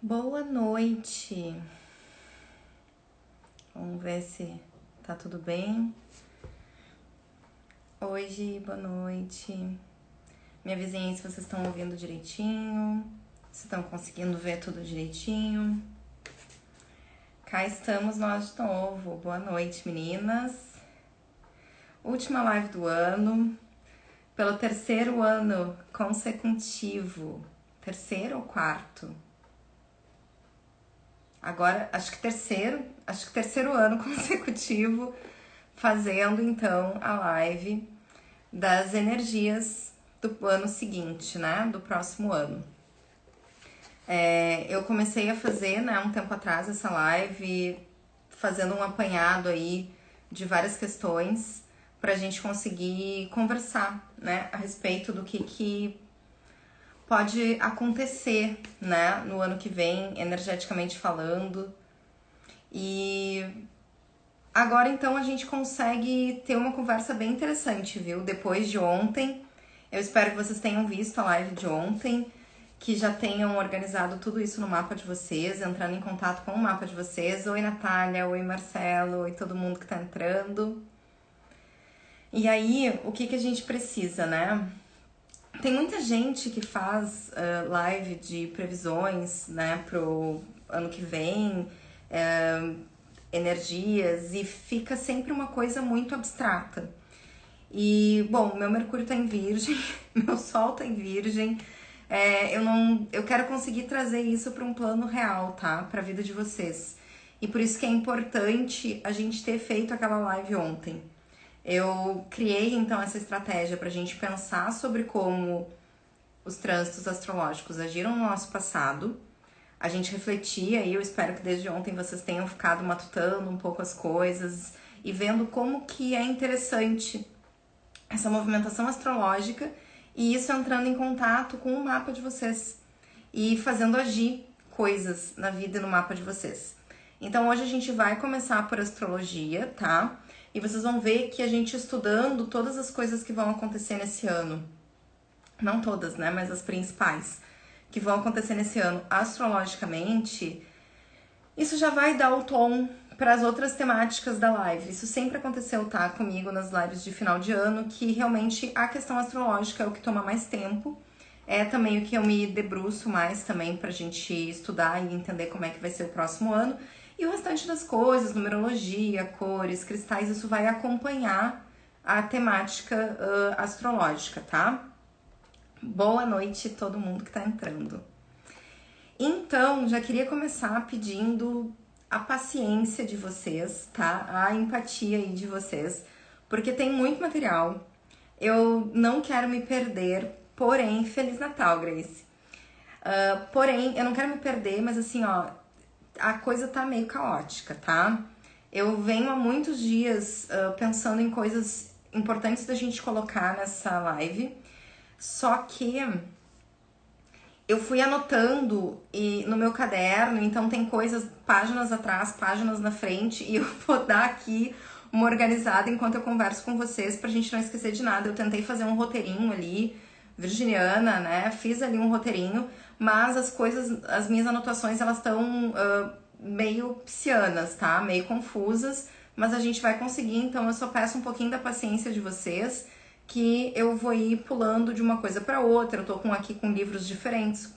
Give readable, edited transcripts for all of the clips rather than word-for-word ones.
Boa noite. Vamos ver se tá tudo bem. Hoje, boa noite. Me avisem aí se vocês estão ouvindo direitinho, se estão conseguindo ver tudo direitinho. Cá estamos nós de novo. Boa noite, meninas. Última live do ano, pelo terceiro ano consecutivo. Terceiro ou quarto? Agora, acho que terceiro ano consecutivo, fazendo então a live das energias do ano seguinte, né? Do próximo ano. Eu comecei a fazer, né, um tempo atrás essa live, fazendo um apanhado aí de várias questões pra gente conseguir conversar, né, a respeito do que pode acontecer, né, no ano que vem, energeticamente falando. E agora então a gente consegue ter uma conversa bem interessante, viu? Depois de ontem, eu espero que vocês tenham visto a live de ontem, que já tenham organizado tudo isso no mapa de vocês, entrando em contato com o mapa de vocês. Oi, Natália, oi, Marcelo, oi, todo mundo que tá entrando. E aí, o que a gente precisa, né? Tem muita gente que faz live de previsões, né, pro ano que vem, energias, e fica sempre uma coisa muito abstrata. E, bom, meu Mercúrio tá em Virgem, meu Sol tá em Virgem, eu quero conseguir trazer isso para um plano real, tá? Pra vida de vocês. E por isso que é importante a gente ter feito aquela live ontem. Eu criei então essa estratégia pra gente pensar sobre como os trânsitos astrológicos agiram no nosso passado, a gente refletia, e eu espero que desde ontem vocês tenham ficado matutando um pouco as coisas e vendo como que é interessante essa movimentação astrológica e isso entrando em contato com o mapa de vocês e fazendo agir coisas na vida e no mapa de vocês. Então hoje a gente vai começar por astrologia, tá? E vocês vão ver que a gente estudando todas as coisas que vão acontecer nesse ano, não todas, né, mas as principais, que vão acontecer nesse ano astrologicamente, isso já vai dar o tom para as outras temáticas da live. Isso sempre aconteceu, tá, comigo nas lives de final de ano, que realmente a questão astrológica é o que toma mais tempo, é também o que eu me debruço mais também pra gente estudar e entender como é que vai ser o próximo ano. E o restante das coisas, numerologia, cores, cristais, isso vai acompanhar a temática astrológica, tá? Boa noite todo mundo que tá entrando. Então, já queria começar pedindo a paciência de vocês, tá? A empatia aí de vocês, porque tem muito material. Eu não quero me perder, porém, Feliz Natal, Grace. Porém, eu não quero me perder, mas assim, ó, a coisa tá meio caótica, tá? Eu venho há muitos dias pensando em coisas importantes da gente colocar nessa live, só que eu fui anotando no meu caderno, então tem coisas páginas atrás, páginas na frente, e eu vou dar aqui uma organizada enquanto eu converso com vocês pra gente não esquecer de nada. Eu tentei fazer um roteirinho ali, virginiana, né? Fiz ali um roteirinho, mas as coisas, as minhas anotações, elas estão meio psianas, tá? Meio confusas, mas a gente vai conseguir, então eu só peço um pouquinho da paciência de vocês, que eu vou ir pulando de uma coisa para outra. Eu tô aqui com livros diferentes,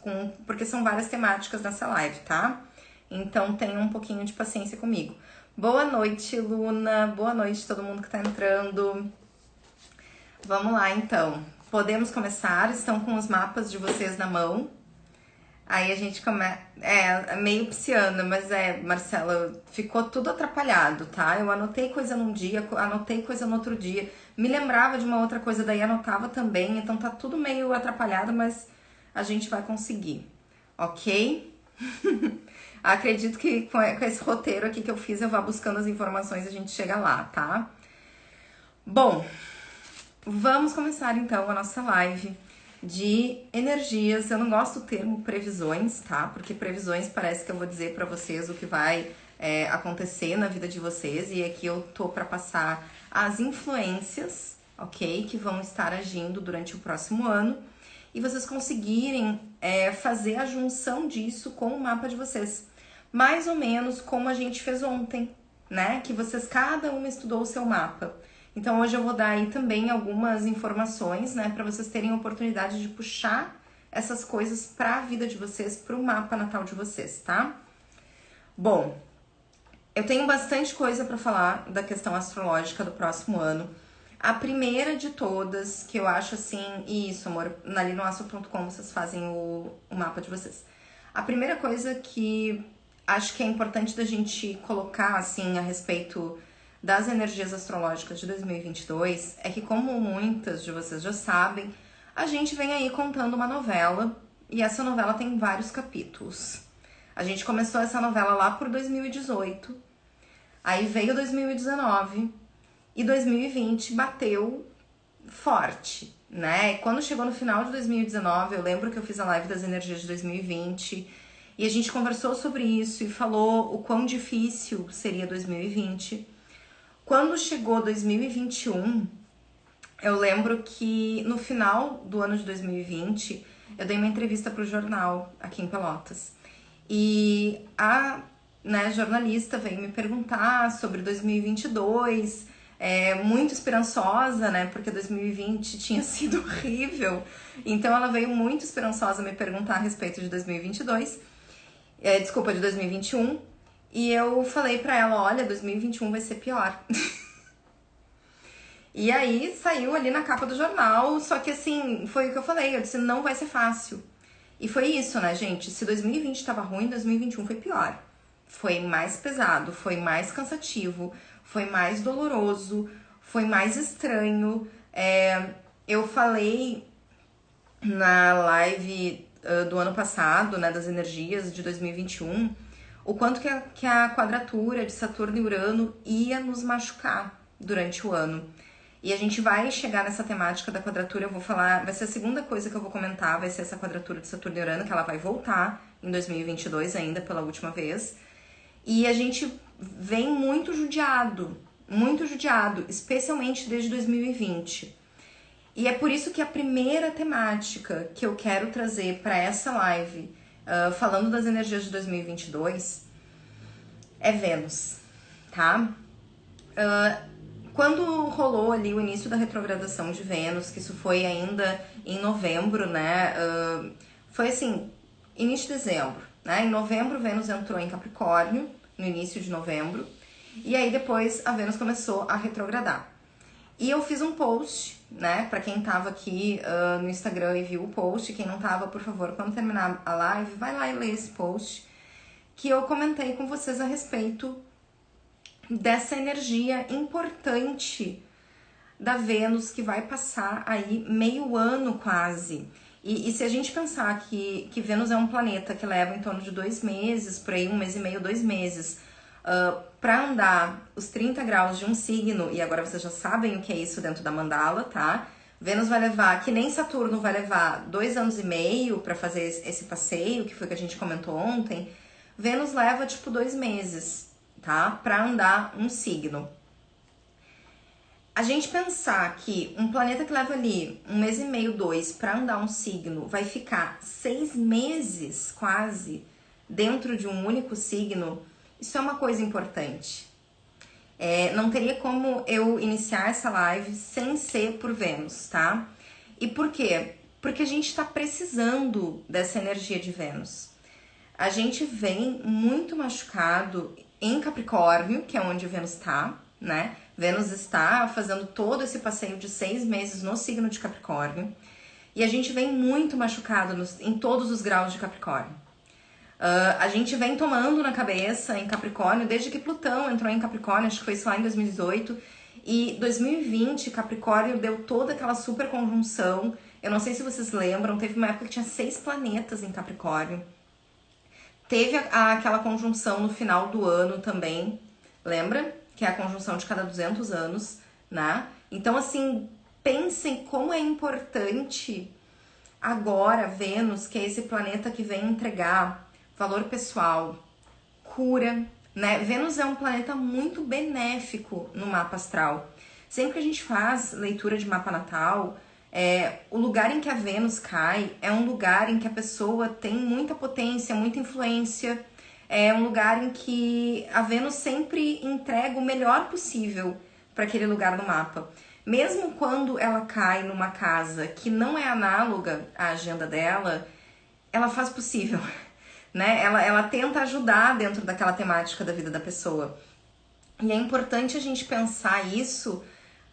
porque são várias temáticas nessa live, tá? Então tenham um pouquinho de paciência comigo. Boa noite, Luna. Boa noite todo mundo que tá entrando. Vamos lá, então. Podemos começar? Estão com os mapas de vocês na mão? Aí a gente começa... É meio pisciana, mas Marcela, ficou tudo atrapalhado, tá? Eu anotei coisa num dia, anotei coisa no outro dia, me lembrava de uma outra coisa, daí anotava também, então tá tudo meio atrapalhado, mas a gente vai conseguir, ok? Acredito que com esse roteiro aqui que eu fiz, eu vá buscando as informações e a gente chega lá, tá? Bom, vamos começar então a nossa live de energias. Eu não gosto do termo previsões, tá? Porque previsões parece que eu vou dizer pra vocês o que vai acontecer na vida de vocês, e aqui eu tô pra passar as influências, ok? Que vão estar agindo durante o próximo ano. e vocês conseguirem fazer a junção disso com o mapa de vocês. Mais ou menos como a gente fez ontem, né? Que vocês, cada uma estudou o seu mapa. Então hoje eu vou dar aí também algumas informações, né? Para vocês terem a oportunidade de puxar essas coisas para a vida de vocês, para o mapa natal de vocês, tá? Bom, eu tenho bastante coisa para falar da questão astrológica do próximo ano. A primeira de todas, que eu acho assim, isso, amor, ali no astro.com vocês fazem o mapa de vocês. A primeira coisa que acho que é importante da gente colocar, assim, a respeito das energias astrológicas de 2022 é que, como muitas de vocês já sabem, a gente vem aí contando uma novela e essa novela tem vários capítulos. A gente começou essa novela lá por 2018, aí veio 2019 e 2020 bateu forte, né? Quando chegou no final de 2019, eu lembro que eu fiz a live das energias de 2020 e a gente conversou sobre isso e falou o quão difícil seria 2020. Quando chegou 2021, eu lembro que no final do ano de 2020, eu dei uma entrevista para o jornal aqui em Pelotas. E a jornalista veio me perguntar sobre 2022, muito esperançosa, né? Porque 2020 tinha sido horrível. Então ela veio muito esperançosa me perguntar a respeito de 2022, desculpa, de 2021. E eu falei pra ela, olha, 2021 vai ser pior. E aí saiu ali na capa do jornal, só que assim, foi o que eu falei, eu disse, não vai ser fácil. E foi isso, né, gente? Se 2020 tava ruim, 2021 foi pior. Foi mais pesado, foi mais cansativo, foi mais doloroso, foi mais estranho. Eu falei na live do ano passado, né, das energias de 2021, o quanto que a quadratura de Saturno e Urano ia nos machucar durante o ano. E a gente vai chegar nessa temática da quadratura, eu vou falar, vai ser a segunda coisa que eu vou comentar, vai ser essa quadratura de Saturno e Urano, que ela vai voltar em 2022 ainda, pela última vez. E a gente vem muito judiado, especialmente desde 2020. E é por isso que a primeira temática que eu quero trazer para essa live, falando das energias de 2022, é Vênus, tá? Quando rolou ali o início da retrogradação de Vênus, que isso foi ainda em novembro, né? Foi assim, início de dezembro, né? Em novembro, Vênus entrou em Capricórnio, no início de novembro, e aí depois a Vênus começou a retrogradar. E eu fiz um post, né? Pra quem tava aqui no Instagram e viu o post, quem não tava, por favor, quando terminar a live, vai lá e lê esse post, que eu comentei com vocês a respeito dessa energia importante da Vênus, que vai passar aí meio ano quase. E se a gente pensar que Vênus é um planeta que leva em torno de 2 meses, por aí 1 mês e meio, 2 meses, para andar os 30 graus de um signo, e agora vocês já sabem o que é isso dentro da mandala, tá? Vênus vai levar, que nem Saturno vai levar 2 anos e meio para fazer esse passeio, que foi o que a gente comentou ontem. Vênus leva tipo 2 meses, tá? Para andar um signo. A gente pensar que um planeta que leva ali 1 mês e meio, 2, para andar um signo, vai ficar 6 meses quase dentro de um único signo, isso é uma coisa importante. Não teria como eu iniciar essa live sem ser por Vênus, tá? E por quê? Porque a gente tá precisando dessa energia de Vênus. A gente vem muito machucado em Capricórnio, que é onde Vênus tá, né? Vênus está fazendo todo esse passeio de 6 meses no signo de Capricórnio. E a gente vem muito machucado em todos os graus de Capricórnio. A gente vem tomando na cabeça em Capricórnio, desde que Plutão entrou em Capricórnio, acho que foi isso lá em 2018. E 2020, Capricórnio deu toda aquela super conjunção. Eu não sei se vocês lembram, teve uma época que tinha 6 planetas em Capricórnio. Teve aquela conjunção no final do ano também, lembra? Que é a conjunção de cada 200 anos, né? Então, assim, pensem como é importante agora Vênus, que é esse planeta que vem entregar valor pessoal, cura, né? Vênus é um planeta muito benéfico no mapa astral. Sempre que a gente faz leitura de mapa natal, O lugar em que a Vênus cai é um lugar em que a pessoa tem muita potência, muita influência. É um lugar em que a Vênus sempre entrega o melhor possível para aquele lugar no mapa. Mesmo quando ela cai numa casa que não é análoga à agenda dela, ela faz possível, né? Ela tenta ajudar dentro daquela temática da vida da pessoa. E é importante a gente pensar isso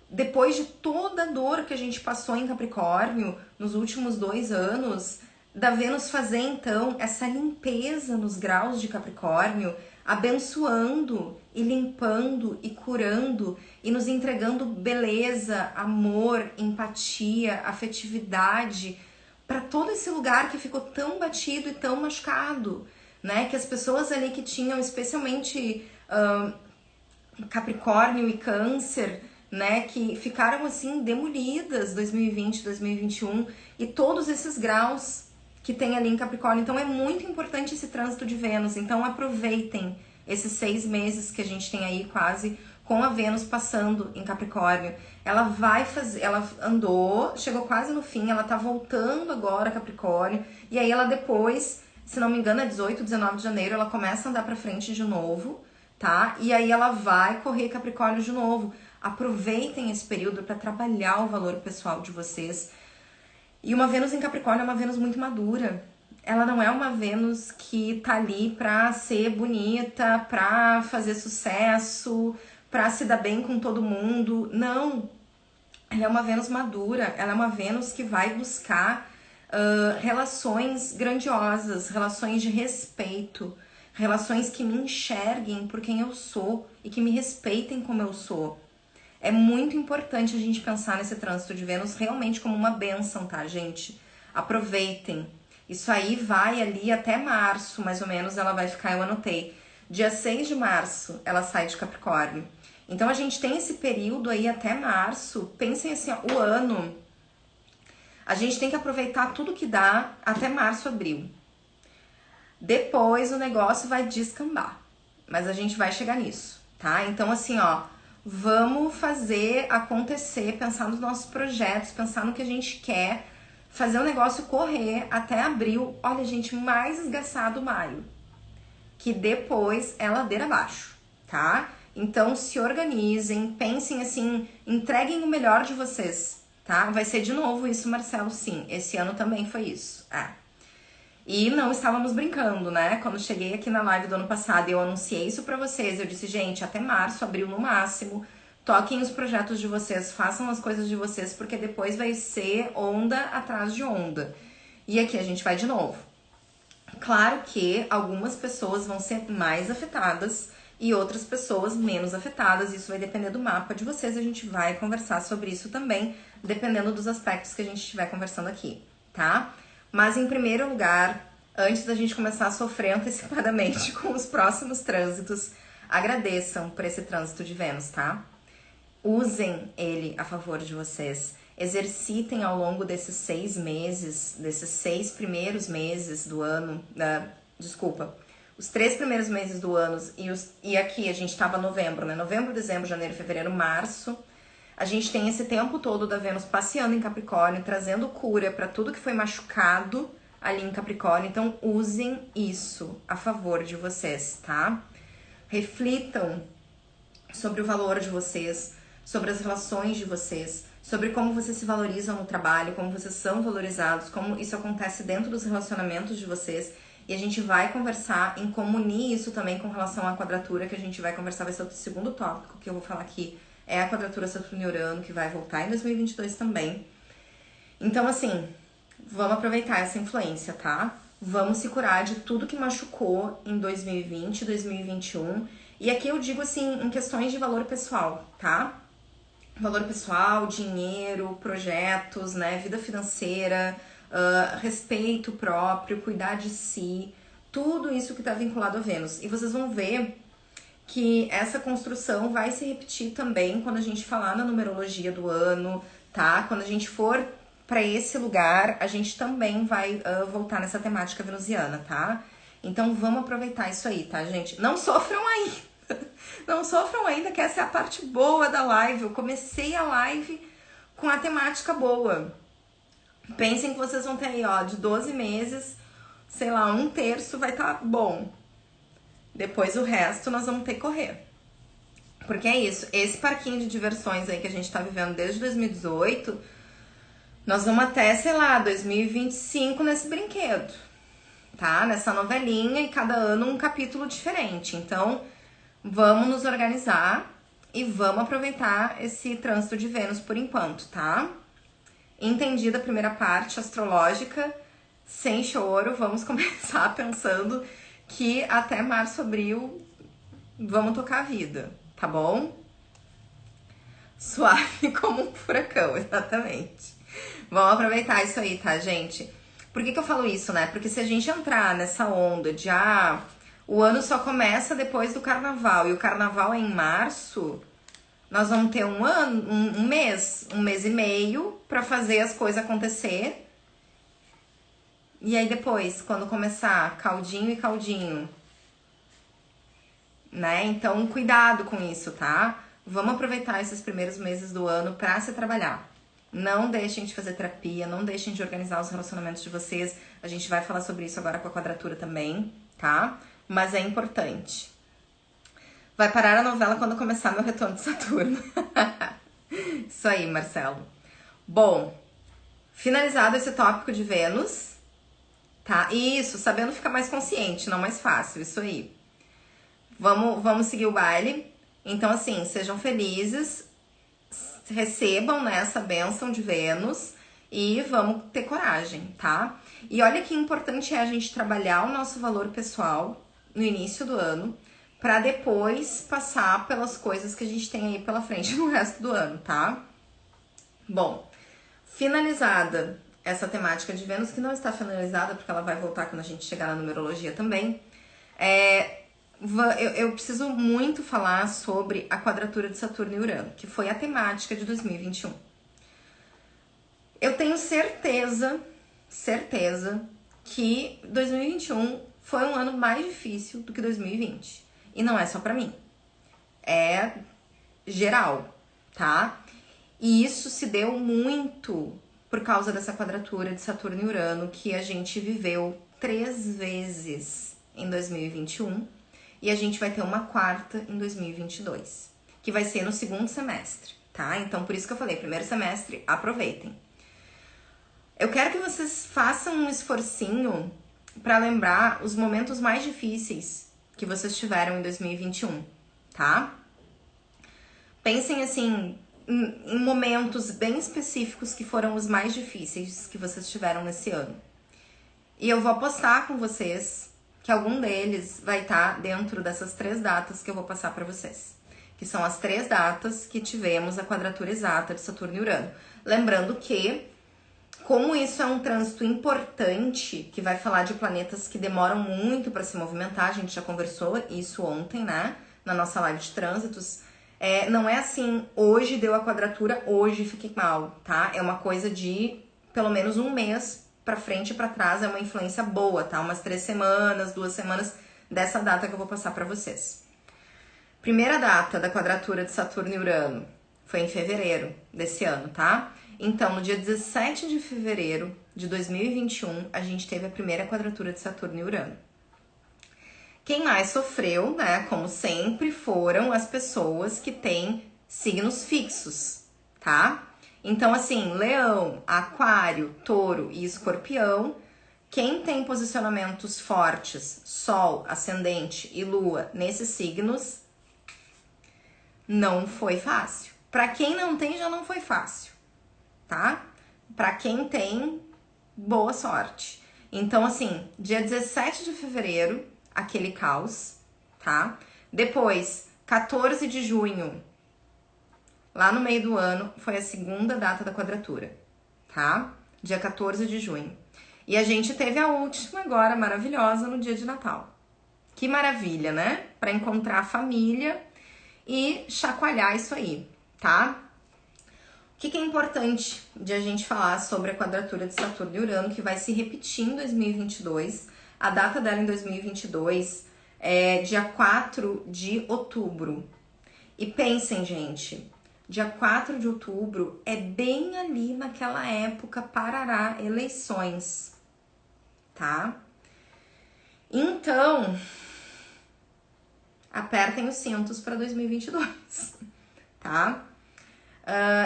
depois de toda a dor que a gente passou em Capricórnio nos últimos 2 anos, da Vênus fazer então essa limpeza nos graus de Capricórnio, abençoando e limpando e curando e nos entregando beleza, amor, empatia, afetividade para todo esse lugar que ficou tão batido e tão machucado, né? Que as pessoas ali que tinham especialmente Capricórnio e Câncer, né, que ficaram assim demolidas 2020, 2021 e todos esses graus que tem ali em Capricórnio. Então é muito importante esse trânsito de Vênus. Então aproveitem esses 6 meses que a gente tem aí quase com a Vênus passando em Capricórnio. Ela vai fazer, ela andou, chegou quase no fim, ela tá voltando agora a Capricórnio e aí ela depois, se não me engano, é 18, 19 de janeiro, ela começa a andar pra frente de novo, tá? E aí ela vai correr Capricórnio de novo. Aproveitem esse período para trabalhar o valor pessoal de vocês. E uma Vênus em Capricórnio é uma Vênus muito madura. Ela não é uma Vênus que tá ali pra ser bonita, pra fazer sucesso, pra se dar bem com todo mundo. Não. Ela é uma Vênus madura. Ela é uma Vênus que vai buscar relações grandiosas, relações de respeito, relações que me enxerguem por quem eu sou e que me respeitem como eu sou. É muito importante a gente pensar nesse trânsito de Vênus realmente como uma bênção, tá, gente? Aproveitem. Isso aí vai ali até março, mais ou menos, ela vai ficar, eu anotei. Dia 6 de março, ela sai de Capricórnio. Então, a gente tem esse período aí até março. Pensem assim, ó, o ano. A gente tem que aproveitar tudo que dá até março, abril. Depois, o negócio vai descambar. Mas a gente vai chegar nisso, tá? Então, assim, ó, vamos fazer acontecer, pensar nos nossos projetos, pensar no que a gente quer, fazer o negócio correr até abril. Olha, gente, mais esgaçado maio, que depois é ladeira abaixo, tá? Então se organizem, pensem assim, entreguem o melhor de vocês, tá? Vai ser de novo isso, Marcelo, sim. Esse ano também foi isso. E não estávamos brincando, né? Quando cheguei aqui na live do ano passado e eu anunciei isso pra vocês, eu disse, gente, até março, abril no máximo, toquem os projetos de vocês, façam as coisas de vocês, porque depois vai ser onda atrás de onda. E aqui a gente vai de novo. Claro que algumas pessoas vão ser mais afetadas e outras pessoas menos afetadas, isso vai depender do mapa de vocês, a gente vai conversar sobre isso também, dependendo dos aspectos que a gente estiver conversando aqui, tá? Mas em primeiro lugar, antes da gente começar a sofrer antecipadamente com os próximos trânsitos, agradeçam por esse trânsito de Vênus, tá? Usem ele a favor de vocês. Exercitem ao longo desses 6 meses, desses 6 primeiros meses do ano, os 3 primeiros meses do ano, e aqui a gente estava novembro, né? Novembro, dezembro, janeiro, fevereiro, março. A gente tem esse tempo todo da Vênus passeando em Capricórnio, trazendo cura para tudo que foi machucado ali em Capricórnio. Então, usem isso a favor de vocês, tá? Reflitam sobre o valor de vocês, sobre as relações de vocês, sobre como vocês se valorizam no trabalho, como vocês são valorizados, como isso acontece dentro dos relacionamentos de vocês. E a gente vai conversar em como unir isso também com relação à quadratura, que a gente vai conversar, vai ser o segundo tópico que eu vou falar aqui. É a quadratura Saturno e Urano, que vai voltar em 2022 também. Então, assim, vamos aproveitar essa influência, tá? Vamos se curar de tudo que machucou em 2020, 2021. E aqui eu digo, assim, em questões de valor pessoal, tá? Valor pessoal, dinheiro, projetos, né? Vida financeira, respeito próprio, cuidar de si. Tudo isso que tá vinculado a Vênus. E vocês vão ver que essa construção vai se repetir também quando a gente falar na numerologia do ano, tá? Quando a gente for para esse lugar, a gente também vai voltar nessa temática venusiana, tá? Então vamos aproveitar isso aí, tá, gente? Não sofram aí! Não sofram ainda, que essa é a parte boa da live. Eu comecei a live com a temática boa. Pensem que vocês vão ter aí, ó, de 12 meses, sei lá, um terço vai estar bom. Depois o resto nós vamos ter que correr. Porque é isso, esse parquinho de diversões aí que a gente tá vivendo desde 2018, nós vamos até, sei lá, 2025 nesse brinquedo, tá? Nessa novelinha e cada ano um capítulo diferente. Então, vamos nos organizar e vamos aproveitar esse trânsito de Vênus por enquanto, tá? Entendida a primeira parte astrológica, sem choro, vamos começar pensando que até março, abril, vamos tocar a vida, tá bom? Suave como um furacão, exatamente. Vamos aproveitar isso aí, tá, gente? Por que eu falo isso, né? Porque se a gente entrar nessa onda de, o ano só começa depois do carnaval e o carnaval é em março, nós vamos ter um mês e meio pra fazer as coisas acontecer. E aí depois, quando começar caldinho e caldinho, né? Então, cuidado com isso, tá? Vamos aproveitar esses primeiros meses do ano pra se trabalhar. Não deixem de fazer terapia, não deixem de organizar os relacionamentos de vocês. A gente vai falar sobre isso agora com a quadratura também, tá? Mas é importante. Vai parar a novela quando começar meu retorno de Saturno. Isso aí, Marcelo. Bom, finalizado esse tópico de Vênus, tá? Isso, sabendo ficar mais consciente, não mais fácil, isso aí. Vamos seguir o baile. Então, assim, sejam felizes, recebam, né, essa bênção de Vênus e vamos ter coragem, tá? E olha que importante é a gente trabalhar o nosso valor pessoal no início do ano, pra depois passar pelas coisas que a gente tem aí pela frente no resto do ano, tá? Bom, finalizada essa temática de Vênus, que não está finalizada, porque ela vai voltar quando a gente chegar na numerologia também, eu preciso muito falar sobre a quadratura de Saturno e Urano, que foi a temática de 2021. Eu tenho certeza que 2021 foi um ano mais difícil do que 2020. E não é só pra mim, é geral, tá? E isso se deu muito por causa dessa quadratura de Saturno e Urano que a gente viveu 3 vezes em 2021 e a gente vai ter uma quarta em 2022, que vai ser no segundo semestre, tá? Então, por isso que eu falei, primeiro semestre, aproveitem. Eu quero que vocês façam um esforcinho pra lembrar os momentos mais difíceis que vocês tiveram em 2021, tá? Pensem assim em momentos bem específicos que foram os mais difíceis que vocês tiveram nesse ano. E eu vou apostar com vocês que algum deles vai estar dentro dessas 3 datas que eu vou passar para vocês. Que são as 3 datas que tivemos a quadratura exata de Saturno e Urano. Lembrando que, como isso é um trânsito importante, que vai falar de planetas que demoram muito para se movimentar, a gente já conversou isso ontem, né? Na nossa live de trânsitos. Não é assim, hoje deu a quadratura, hoje fiquei mal, tá? É uma coisa de pelo menos um mês pra frente e pra trás, é uma influência boa, tá? Umas 3 semanas, 2 semanas dessa data que eu vou passar pra vocês. Primeira data da quadratura de Saturno e Urano foi em fevereiro desse ano, tá? Então, no dia 17 de fevereiro de 2021, a gente teve a primeira quadratura de Saturno e Urano. Quem mais sofreu, né, como sempre, foram as pessoas que têm signos fixos, tá? Então, assim, Leão, Aquário, Touro e Escorpião, quem tem posicionamentos fortes, Sol, Ascendente e Lua nesses signos, não foi fácil. Pra quem não tem, já não foi fácil, tá? Pra quem tem, boa sorte. Então, assim, dia 17 de fevereiro, aquele caos, tá? Depois, 14 de junho, lá no meio do ano, foi a segunda data da quadratura, tá? Dia 14 de junho. E a gente teve a última agora, maravilhosa, no dia de Natal. Que maravilha, né? Pra encontrar a família e chacoalhar isso aí, tá? O que é importante de a gente falar sobre a quadratura de Saturno e Urano, que vai se repetir em 2022. A data dela em 2022 é dia 4 de outubro. E pensem, gente, dia 4 de outubro, é bem ali naquela época, parará, eleições, tá? Então, apertem os cintos para 2022, tá?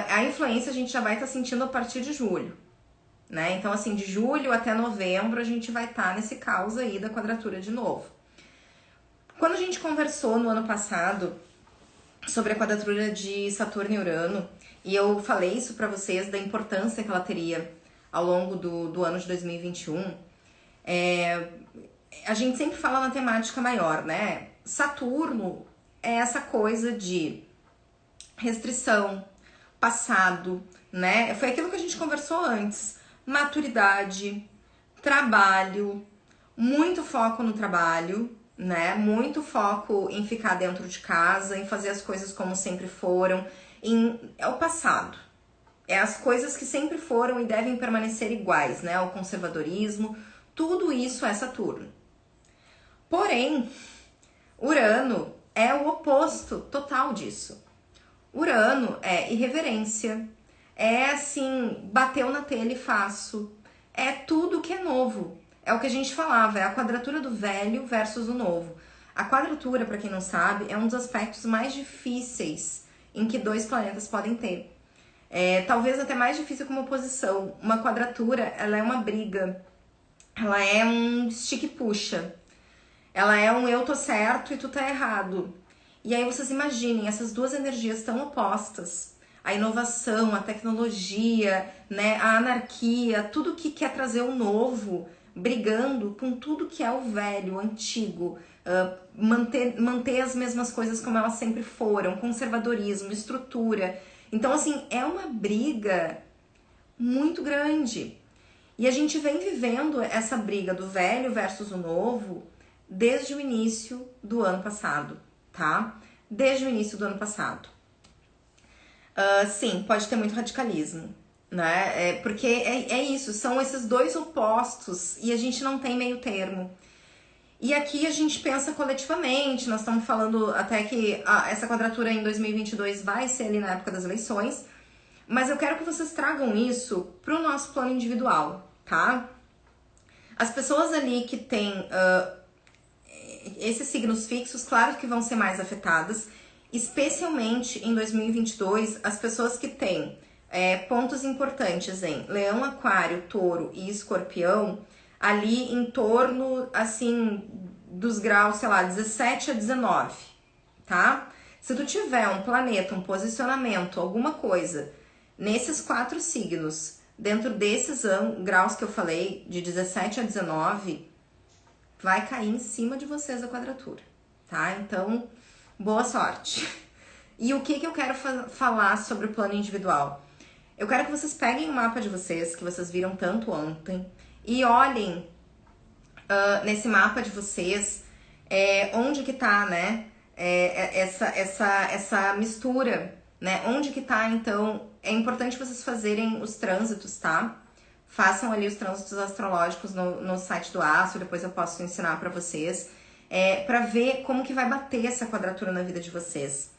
A influência a gente já vai estar sentindo a partir de julho, né? Então, assim, de julho até novembro a gente vai estar nesse caos aí da quadratura de novo. Quando a gente conversou no ano passado sobre a quadratura de Saturno e Urano, e eu falei isso para vocês da importância que ela teria ao longo do ano de 2021, a gente sempre fala na temática maior, né? Saturno é essa coisa de restrição, passado, né? Foi aquilo que a gente conversou antes. Maturidade, trabalho, muito foco no trabalho, né? Muito foco em ficar dentro de casa, em fazer as coisas como sempre foram. É o passado. É as coisas que sempre foram e devem permanecer iguais, né? O conservadorismo, tudo isso é Saturno. Porém, Urano é o oposto total disso. Urano é irreverência, é assim, bateu na telha e faço, é tudo que é novo. É o que a gente falava, é a quadratura do velho versus o novo. A quadratura, para quem não sabe, é um dos aspectos mais difíceis em que dois planetas podem ter. Talvez até mais difícil como oposição. Uma quadratura, ela é uma briga, ela é um estique-puxa, ela é um eu tô certo e tu tá errado. E aí vocês imaginem, essas duas energias tão opostas, a inovação, a tecnologia, né, a anarquia, tudo que quer trazer o novo, brigando com tudo que é o velho, o antigo, manter as mesmas coisas como elas sempre foram, conservadorismo, estrutura. Então, assim, é uma briga muito grande. E a gente vem vivendo essa briga do velho versus o novo desde o início do ano passado, tá? Desde o início do ano passado. Sim, pode ter muito radicalismo, né? Porque é isso, são esses dois opostos e a gente não tem meio termo. E aqui a gente pensa coletivamente, nós estamos falando até que essa quadratura em 2022 vai ser ali na época das eleições, mas eu quero que vocês tragam isso para o nosso plano individual, tá? As pessoas ali que têm esses signos fixos, claro que vão ser mais afetadas, especialmente em 2022, as pessoas que têm pontos importantes em Leão, Aquário, Touro e Escorpião, ali em torno, assim, dos graus, sei lá, 17 a 19, tá? Se tu tiver um planeta, um posicionamento, alguma coisa, nesses 4 signos, dentro desses graus que eu falei, de 17 a 19, vai cair em cima de vocês a quadratura, tá? Então, boa sorte. E o que eu quero falar sobre o plano individual? Eu quero que vocês peguem o mapa de vocês, que vocês viram tanto ontem, e olhem nesse mapa de vocês onde que tá, né? Essa mistura, né? Onde que tá, então, é importante vocês fazerem os trânsitos, tá? Façam ali os trânsitos astrológicos no site do Astro, depois eu posso ensinar pra vocês, pra ver como que vai bater essa quadratura na vida de vocês.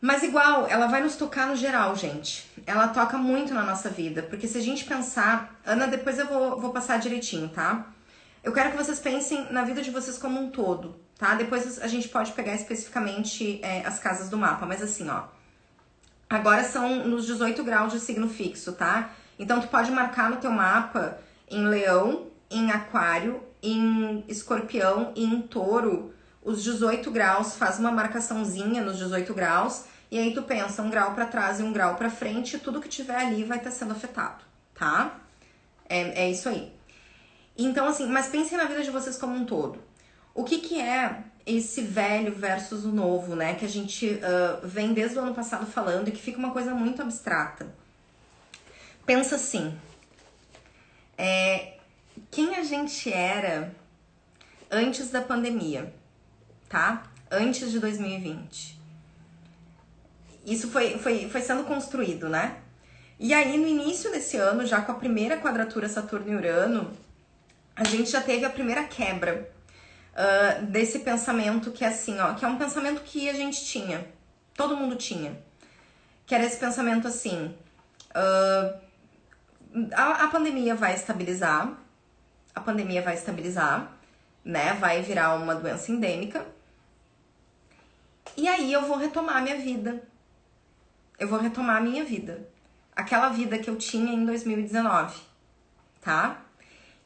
Mas igual, ela vai nos tocar no geral, gente. Ela toca muito na nossa vida, porque se a gente pensar... Ana, depois eu vou passar direitinho, tá? Eu quero que vocês pensem na vida de vocês como um todo, tá? Depois a gente pode pegar especificamente as casas do mapa, mas assim, ó. Agora são nos 18 graus de signo fixo, tá? Então tu pode marcar no teu mapa em Leão, em Aquário, em Escorpião e em Touro, os 18 graus, faz uma marcaçãozinha nos 18 graus, e aí tu pensa 1 grau pra trás e 1 grau pra frente, e tudo que tiver ali vai estar sendo afetado, tá? É isso aí. Então, assim, mas pensem na vida de vocês como um todo. O que é esse velho versus o novo, né? Que a gente vem desde o ano passado falando e que fica uma coisa muito abstrata. Pensa assim, quem a gente era antes da pandemia, tá? Antes de 2020. Isso foi sendo construído, né? E aí, no início desse ano, já com a primeira quadratura Saturno e Urano, a gente já teve a primeira quebra desse pensamento que é assim, ó, que é um pensamento que a gente tinha, todo mundo tinha. que era esse pensamento assim, a pandemia vai estabilizar, né? Vai virar uma doença endêmica. E aí eu vou retomar a minha vida. Eu vou retomar a minha vida. Aquela vida que eu tinha em 2019, tá?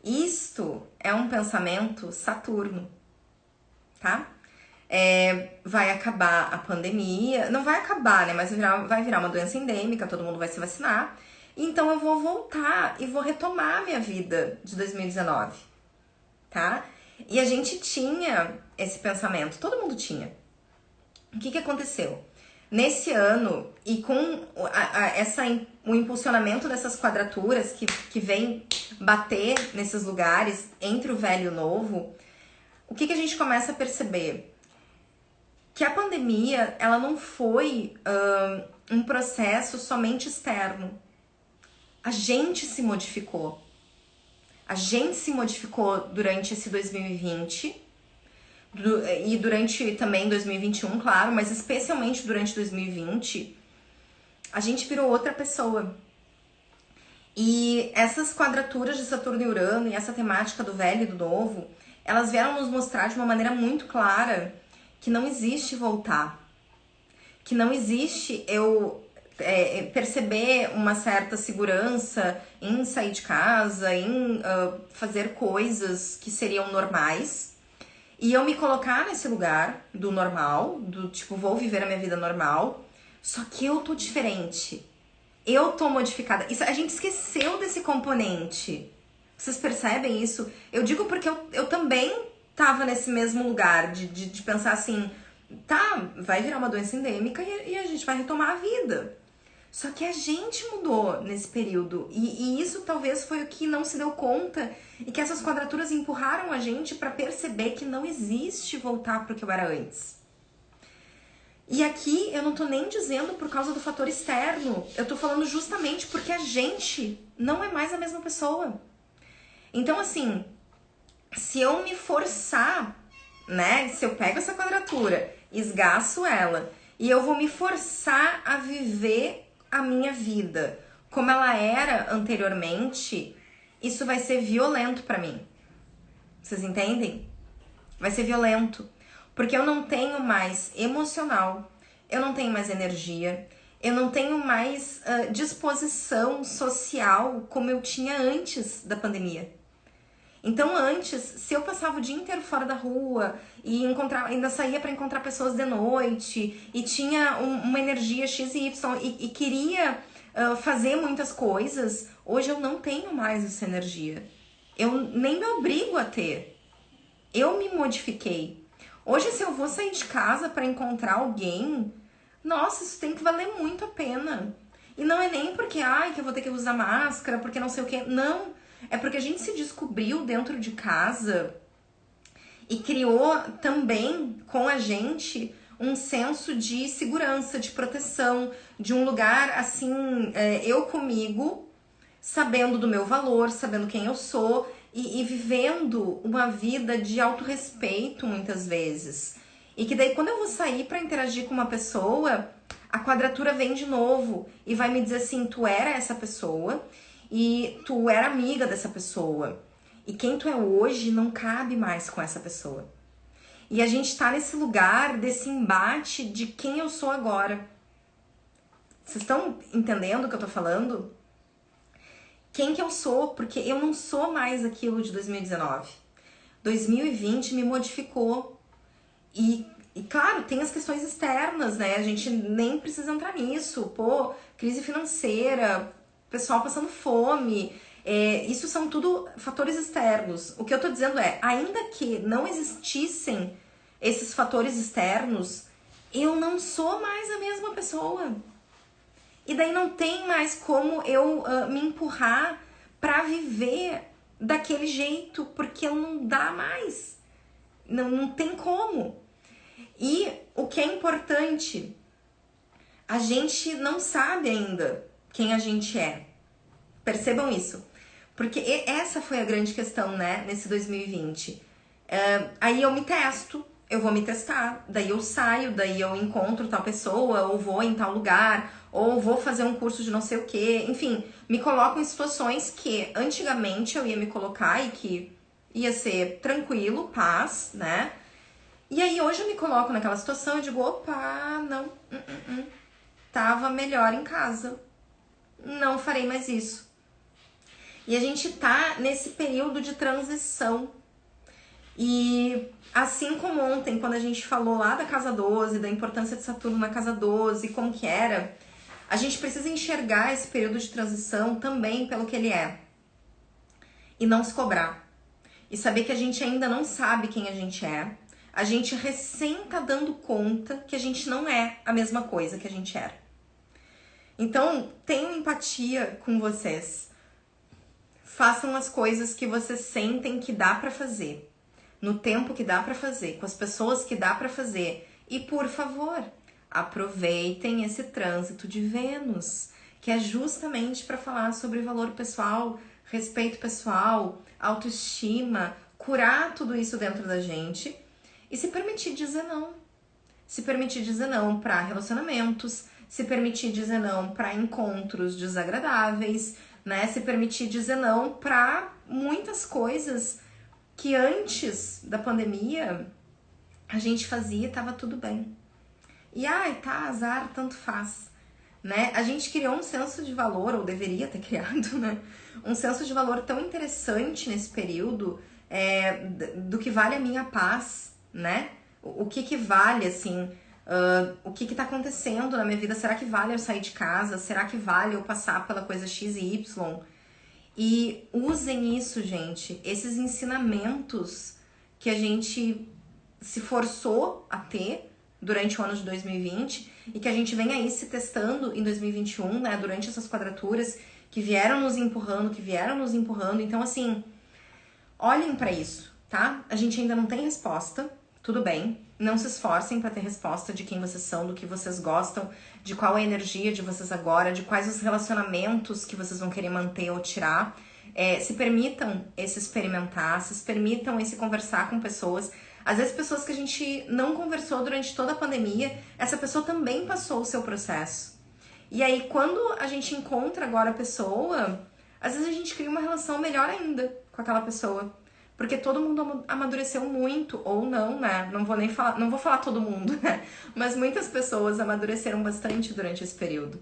Isto é um pensamento Saturno, tá? Vai acabar a pandemia, não vai acabar, né? Mas vai virar uma doença endêmica, todo mundo vai se vacinar. Então eu vou voltar e vou retomar a minha vida de 2019, tá? E a gente tinha esse pensamento, todo mundo tinha. O que aconteceu? Nesse ano, e com o impulsionamento dessas quadraturas que vem bater nesses lugares entre o velho e o novo, o que a gente começa a perceber? Que a pandemia, ela não foi um processo somente externo. A gente se modificou. A gente se modificou durante esse 2020 e durante também 2021, claro, mas especialmente durante 2020, a gente virou outra pessoa. E essas quadraturas de Saturno e Urano e essa temática do velho e do novo, elas vieram nos mostrar de uma maneira muito clara que não existe voltar. Que não existe eu perceber uma certa segurança em sair de casa, em fazer coisas que seriam normais. E eu me colocar nesse lugar do normal, do tipo, vou viver a minha vida normal, só que eu tô diferente. Eu tô modificada. Isso, a gente esqueceu desse componente. Vocês percebem isso? Eu digo porque eu também tava nesse mesmo lugar de pensar assim, tá, vai virar uma doença endêmica e a gente vai retomar a vida. Só que a gente mudou nesse período e isso talvez foi o que não se deu conta e que essas quadraturas empurraram a gente para perceber que não existe voltar pro que eu era antes. E aqui eu não tô nem dizendo por causa do fator externo, eu tô falando justamente porque a gente não é mais a mesma pessoa. Então assim, se eu me forçar, né, se eu pego essa quadratura, esgaço ela e eu vou me forçar a viver a minha vida como ela era anteriormente, isso vai ser violento pra mim. Vocês entendem? Vai ser violento. Porque eu não tenho mais emocional, eu não tenho mais energia, eu não tenho mais disposição social como eu tinha antes da pandemia. Então antes, se eu passava o dia inteiro fora da rua e ainda saía para encontrar pessoas de noite e tinha uma energia X e Y e queria fazer muitas coisas, hoje eu não tenho mais essa energia. Eu nem me obrigo a ter. Eu me modifiquei. Hoje, se eu vou sair de casa para encontrar alguém, nossa, isso tem que valer muito a pena. E não é nem porque, que eu vou ter que usar máscara, porque não sei o quê. Não. É porque a gente se descobriu dentro de casa e criou também com a gente um senso de segurança, de proteção, de um lugar assim, eu comigo, sabendo do meu valor, sabendo quem eu sou e vivendo uma vida de autorrespeito muitas vezes. E que daí quando eu vou sair para interagir com uma pessoa, a quadratura vem de novo e vai me dizer assim, tu era essa pessoa e tu era amiga dessa pessoa. E quem tu é hoje não cabe mais com essa pessoa. E a gente tá nesse lugar desse embate de quem eu sou agora. Vocês estão entendendo o que eu tô falando? Quem que eu sou? Porque eu não sou mais aquilo de 2019. 2020 me modificou. E claro, tem as questões externas, né? A gente nem precisa entrar nisso. Pô, crise financeira, pessoal passando fome. Isso são tudo fatores externos. O que eu tô dizendo é, ainda que não existissem esses fatores externos, eu não sou mais a mesma pessoa. E daí não tem mais como eu me empurrar pra viver daquele jeito, porque não dá mais. Não tem como. E o que é importante, a gente não sabe ainda quem a gente é. Percebam isso. Porque essa foi a grande questão, né, nesse 2020. Aí eu me testo, eu vou me testar, daí eu saio, daí eu encontro tal pessoa, ou vou em tal lugar, ou vou fazer um curso de não sei o que, enfim, me coloco em situações que antigamente eu ia me colocar e que ia ser tranquilo, paz, né? E aí hoje eu me coloco naquela situação e digo, opa, não, tava melhor em casa, não farei mais isso. E a gente tá nesse período de transição. E assim como ontem, quando a gente falou lá da casa 12, da importância de Saturno na casa 12, como que era, a gente precisa enxergar esse período de transição também pelo que ele é. E não se cobrar. E saber que a gente ainda não sabe quem a gente é. A gente recém tá dando conta que a gente não é a mesma coisa que a gente era. Então, tenham empatia com vocês. Façam as coisas que vocês sentem que dá pra fazer. No tempo que dá pra fazer, com as pessoas que dá pra fazer. E, por favor, aproveitem esse trânsito de Vênus, que é justamente para falar sobre valor pessoal, respeito pessoal, autoestima, curar tudo isso dentro da gente e se permitir dizer não. Se permitir dizer não para relacionamentos, se permitir dizer não para encontros desagradáveis, né? Se permitir dizer não para muitas coisas que antes da pandemia a gente fazia e tava tudo bem. E ai, tá, azar, tanto faz, né? A gente criou um senso de valor, ou deveria ter criado, né? Um senso de valor tão interessante nesse período, do que vale a minha paz, né? O que vale, assim, o que tá acontecendo na minha vida? Será que vale eu sair de casa? Será que vale eu passar pela coisa X e Y? E usem isso, gente, esses ensinamentos que a gente se forçou a ter durante o ano de 2020 e que a gente vem aí se testando em 2021, né, durante essas quadraturas que vieram nos empurrando. Então, assim, olhem pra isso, tá? A gente ainda não tem resposta, tudo bem. Não se esforcem pra ter resposta de quem vocês são, do que vocês gostam, de qual é a energia de vocês agora, de quais os relacionamentos que vocês vão querer manter ou tirar. Se permitam esse experimentar, se permitam esse conversar com pessoas. Às vezes pessoas que a gente não conversou durante toda a pandemia, essa pessoa também passou o seu processo. E aí quando a gente encontra agora a pessoa, às vezes a gente cria uma relação melhor ainda com aquela pessoa. Porque todo mundo amadureceu muito, ou não, né? Não vou falar todo mundo, né? Mas muitas pessoas amadureceram bastante durante esse período.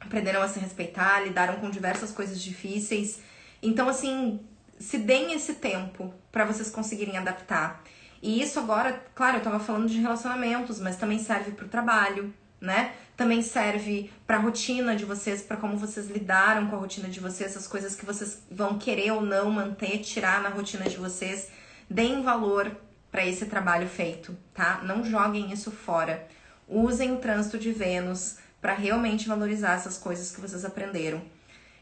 Aprenderam a se respeitar, lidaram com diversas coisas difíceis. Então, assim, se deem esse tempo para vocês conseguirem adaptar. E isso agora, claro, eu tava falando de relacionamentos, mas também serve pro trabalho, né? Também serve pra rotina de vocês, pra como vocês lidaram com a rotina de vocês, as coisas que vocês vão querer ou não manter, tirar na rotina de vocês. Deem valor pra esse trabalho feito, tá? Não joguem isso fora. Usem o trânsito de Vênus pra realmente valorizar essas coisas que vocês aprenderam.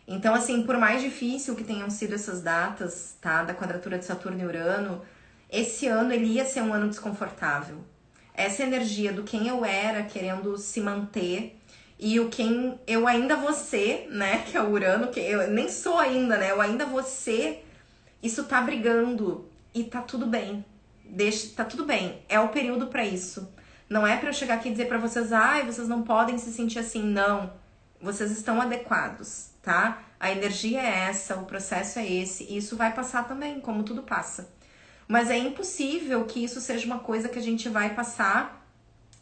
Então, assim, por mais difícil que tenham sido essas datas, tá? Da quadratura de Saturno e Urano, esse ano ele ia ser um ano desconfortável. Essa energia do quem eu era querendo se manter e o quem eu ainda vou ser, né? Que é o Urano, que eu nem sou ainda, né? Eu ainda vou ser. Isso tá brigando e tá tudo bem. Tá tudo bem. É o período pra isso. Não é pra eu chegar aqui e dizer pra vocês, vocês não podem se sentir assim. Não. Vocês estão adequados, tá? A energia é essa, o processo é esse. E isso vai passar também, como tudo passa. Mas é impossível que isso seja uma coisa que a gente vai passar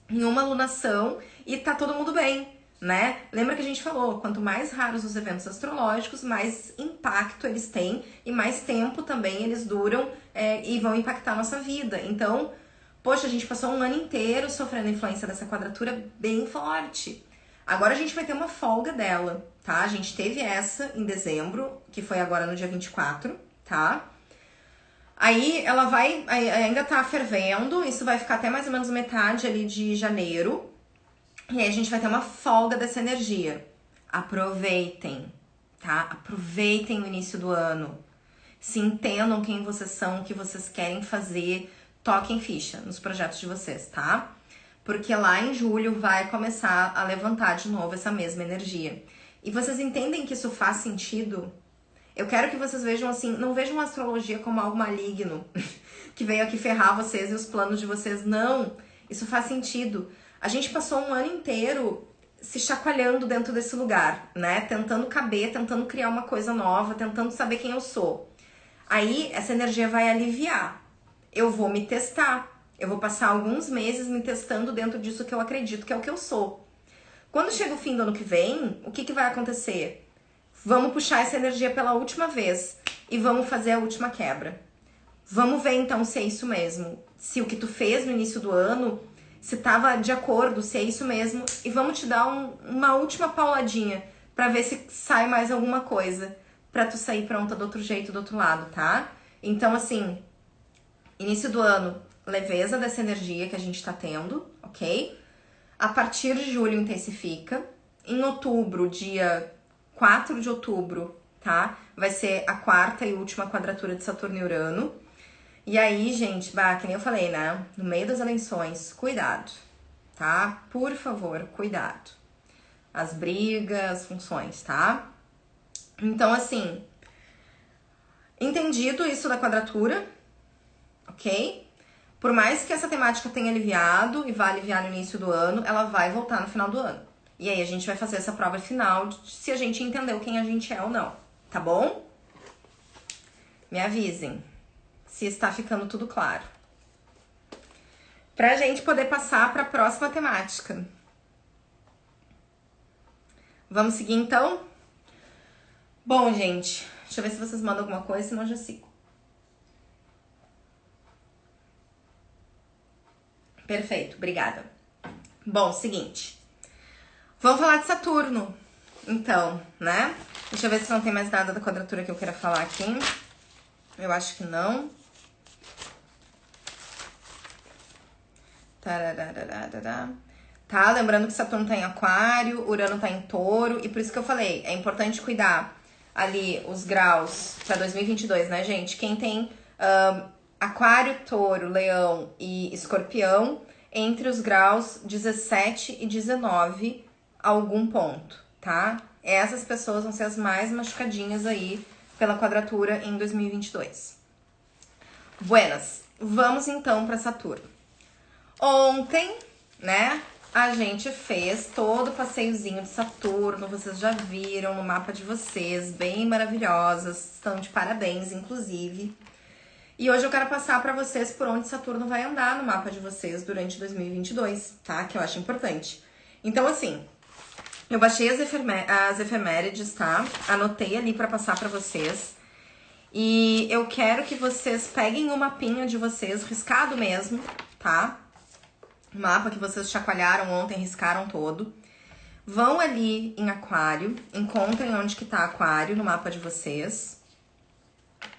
em uma alunação e tá todo mundo bem, né? Lembra que a gente falou, quanto mais raros os eventos astrológicos, mais impacto eles têm e mais tempo também eles duram e vão impactar a nossa vida. Então, poxa, a gente passou um ano inteiro sofrendo a influência dessa quadratura bem forte. Agora a gente vai ter uma folga dela, tá? A gente teve essa em dezembro, que foi agora no dia 24, tá? Aí ela vai, ainda tá fervendo, isso vai ficar até mais ou menos metade ali de janeiro. E aí a gente vai ter uma folga dessa energia. Aproveitem, tá? Aproveitem o início do ano. Se entendam quem vocês são, o que vocês querem fazer. Toquem ficha nos projetos de vocês, tá? Porque lá em julho vai começar a levantar de novo essa mesma energia. E vocês entendem que isso faz sentido? Eu quero que vocês vejam assim, não vejam a astrologia como algo maligno. que veio aqui ferrar vocês e os planos de vocês. Não, isso faz sentido. A gente passou um ano inteiro se chacoalhando dentro desse lugar, né? Tentando caber, tentando criar uma coisa nova, tentando saber quem eu sou. Aí, essa energia vai aliviar. Eu vou me testar. Eu vou passar alguns meses me testando dentro disso que eu acredito que é o que eu sou. Quando chega o fim do ano que vem, o que vai acontecer? Vamos puxar essa energia pela última vez e vamos fazer a última quebra. Vamos ver então se é isso mesmo. Se o que tu fez no início do ano, se tava de acordo, se é isso mesmo. E vamos te dar uma última pauladinha pra ver se sai mais alguma coisa. Pra tu sair pronta do outro jeito, do outro lado, tá? Então, assim, início do ano, leveza dessa energia que a gente tá tendo, ok? A partir de julho intensifica. Em outubro, dia 4 de outubro, tá? Vai ser a quarta e última quadratura de Saturno e Urano. E aí, gente, que nem eu falei, né? No meio das eleições, cuidado, tá? Por favor, cuidado. As brigas, as funções, tá? Então, assim, entendido isso da quadratura, ok? Por mais que essa temática tenha aliviado e vá aliviar no início do ano, ela vai voltar no final do ano. E aí a gente vai fazer essa prova final de se a gente entendeu quem a gente é ou não, tá bom? Me avisem se está ficando tudo claro. Pra gente poder passar para a próxima temática. Vamos seguir então? Bom, gente, deixa eu ver se vocês mandam alguma coisa, senão eu já sigo. Perfeito, obrigada. Bom, seguinte. Vamos falar de Saturno, então, né? Deixa eu ver se não tem mais nada da quadratura que eu queira falar aqui. Eu acho que não. Tá, lembrando que Saturno tá em Aquário, Urano tá em Touro, e por isso que eu falei, é importante cuidar ali os graus pra 2022, né, gente? Quem tem Aquário, Touro, Leão e Escorpião, entre os graus 17 e 19, algum ponto, tá? Essas pessoas vão ser as mais machucadinhas aí pela quadratura em 2022. Buenas, vamos então pra Saturno. Ontem, né, a gente fez todo o passeiozinho de Saturno, vocês já viram no mapa de vocês, bem maravilhosas, estão de parabéns, inclusive. E hoje eu quero passar pra vocês por onde Saturno vai andar no mapa de vocês durante 2022, tá? Que eu acho importante. Então, assim, eu baixei as efemérides, tá? Anotei ali pra passar pra vocês. E eu quero que vocês peguem o mapinha de vocês, riscado mesmo, tá? O mapa que vocês chacoalharam ontem, riscaram todo. Vão ali em Aquário, encontrem onde que tá Aquário no mapa de vocês,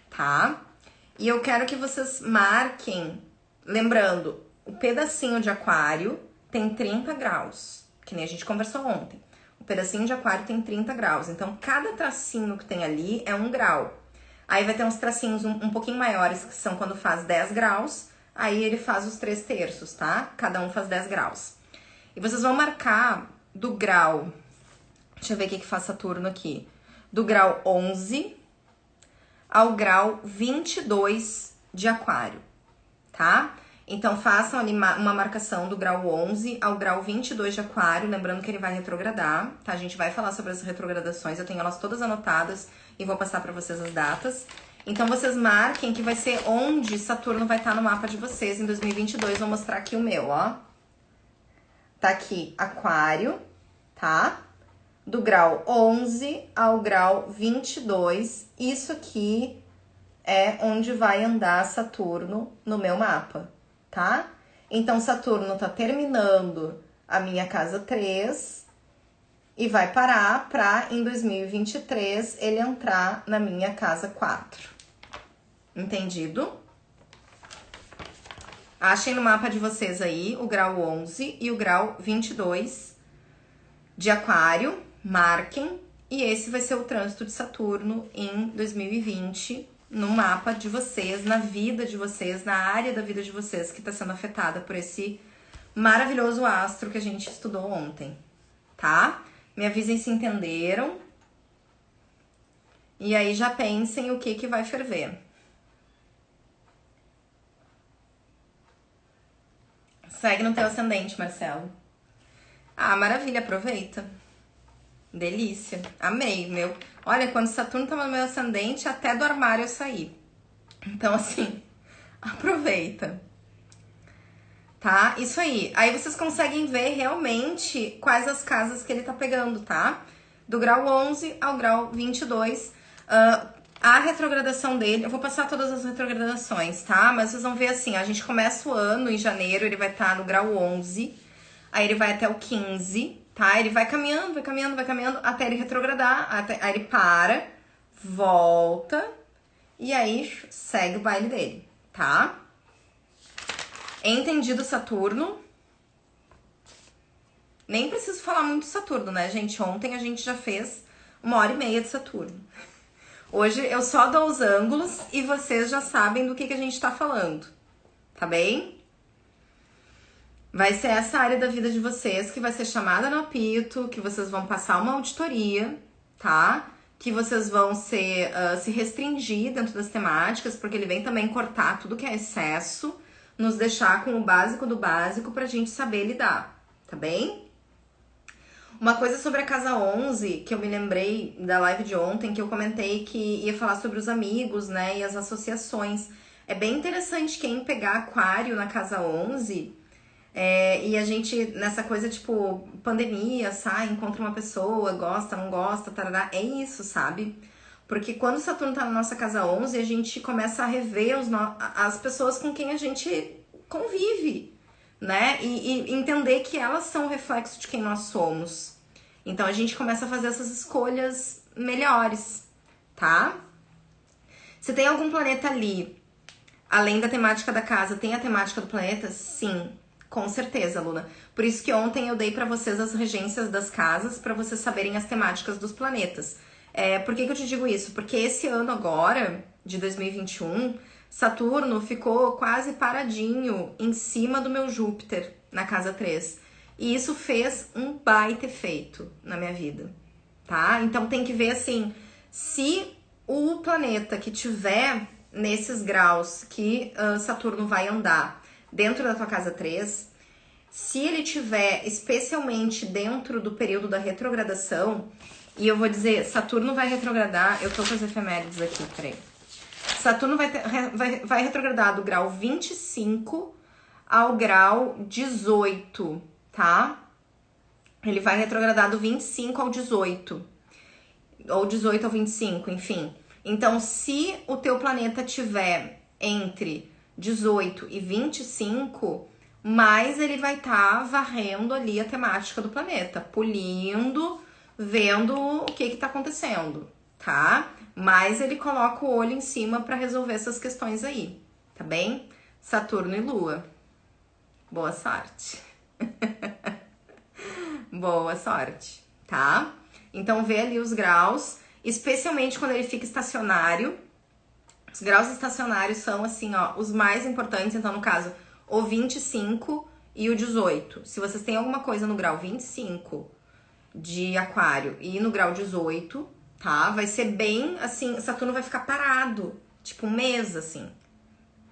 tá? E eu quero que vocês marquem, lembrando, o pedacinho de Aquário tem 30 graus, que nem a gente conversou ontem. O pedacinho de Aquário tem 30 graus, então cada tracinho que tem ali é 1 grau. Aí vai ter uns tracinhos um pouquinho maiores, que são quando faz 10 graus, aí ele faz os 3/3, tá? Cada um faz 10 graus. E vocês vão marcar do grau, deixa eu ver o que faz Saturno aqui, do grau 11 ao grau 22 de Aquário, tá? Então façam ali uma marcação do grau 11 ao grau 22 de Aquário, lembrando que ele vai retrogradar, tá? A gente vai falar sobre as retrogradações, eu tenho elas todas anotadas e vou passar pra vocês as datas. Então vocês marquem que vai ser onde Saturno vai estar no mapa de vocês em 2022. Vou mostrar aqui o meu, ó. Tá aqui Aquário, tá? Do grau 11 ao grau 22. Isso aqui é onde vai andar Saturno no meu mapa, tá? Então Saturno tá terminando a minha casa 3 e vai parar pra em 2023 ele entrar na minha casa 4. Entendido? Achem no mapa de vocês aí o grau 11 e o grau 22 de Aquário, marquem, e esse vai ser o trânsito de Saturno em 2020 no mapa de vocês, na vida de vocês, na área da vida de vocês que está sendo afetada por esse maravilhoso astro que a gente estudou ontem, tá? Me avisem se entenderam. E aí já pensem o que vai ferver. Segue no teu ascendente, Marcelo. Ah, maravilha, aproveita. Delícia. Amei, meu. Olha, quando Saturno tava no meu ascendente, até do armário eu saí. Então, assim, aproveita. Tá? Isso aí. Aí vocês conseguem ver realmente quais as casas que ele tá pegando, tá? Do grau 11 ao grau 22. A retrogradação dele, eu vou passar todas as retrogradações, tá? Mas vocês vão ver assim, a gente começa o ano em janeiro, ele vai estar no grau 11, aí ele vai até o 15, tá? Ele vai caminhando, vai caminhando, vai caminhando, até ele retrogradar, aí ele para, volta, e aí segue o baile dele, tá? Entendido Saturno? Nem preciso falar muito de Saturno, né, gente? Ontem a gente já fez 1h30 de Saturno. Hoje eu só dou os ângulos e vocês já sabem do que a gente tá falando, tá bem? Vai ser essa área da vida de vocês que vai ser chamada no apito, que vocês vão passar uma auditoria, tá? Que vocês vão se restringir dentro das temáticas, porque ele vem também cortar tudo que é excesso, nos deixar com o básico do básico pra gente saber lidar, tá bem? Uma coisa sobre a casa 11, que eu me lembrei da live de ontem, que eu comentei que ia falar sobre os amigos, né, e as associações. É bem interessante quem pegar aquário na casa 11, e a gente, nessa coisa tipo, pandemia, sai, encontra uma pessoa, gosta, não gosta, tarará, é isso, sabe? Porque quando Saturno tá na nossa casa 11, a gente começa a rever as pessoas com quem a gente convive, né? E entender que elas são o reflexo de quem nós somos. Então a gente começa a fazer essas escolhas melhores, tá? Se tem algum planeta ali, além da temática da casa, tem a temática do planeta? Sim, com certeza, Luna. Por isso que ontem eu dei pra vocês as regências das casas, pra vocês saberem as temáticas dos planetas. Por que eu te digo isso? Porque esse ano agora, de 2021, Saturno ficou quase paradinho em cima do meu Júpiter, na casa 3. E isso fez um baita efeito na minha vida, tá? Então tem que ver assim, se o planeta que tiver nesses graus que Saturno vai andar dentro da tua casa 3, se ele tiver especialmente dentro do período da retrogradação, e eu vou dizer, Saturno vai retrogradar, eu tô com as efemérides aqui, peraí. Saturno vai retrogradar do grau 25 ao grau 18, tá? Ele vai retrogradar do 25 ao 18. Ou 18 ao 25, enfim. Então, se o teu planeta tiver entre 18 e 25, mais ele vai estar varrendo ali a temática do planeta, polindo, vendo o que tá acontecendo, tá? Mas ele coloca o olho em cima para resolver essas questões aí, tá bem? Saturno e Lua. Boa sorte. Boa sorte, tá? Então vê ali os graus, especialmente quando ele fica estacionário. Os graus estacionários são assim, ó, os mais importantes, então no caso, o 25 e o 18. Se vocês têm alguma coisa no grau 25 de aquário e no grau 18, tá? Vai ser bem assim, Saturno vai ficar parado, tipo um mês assim.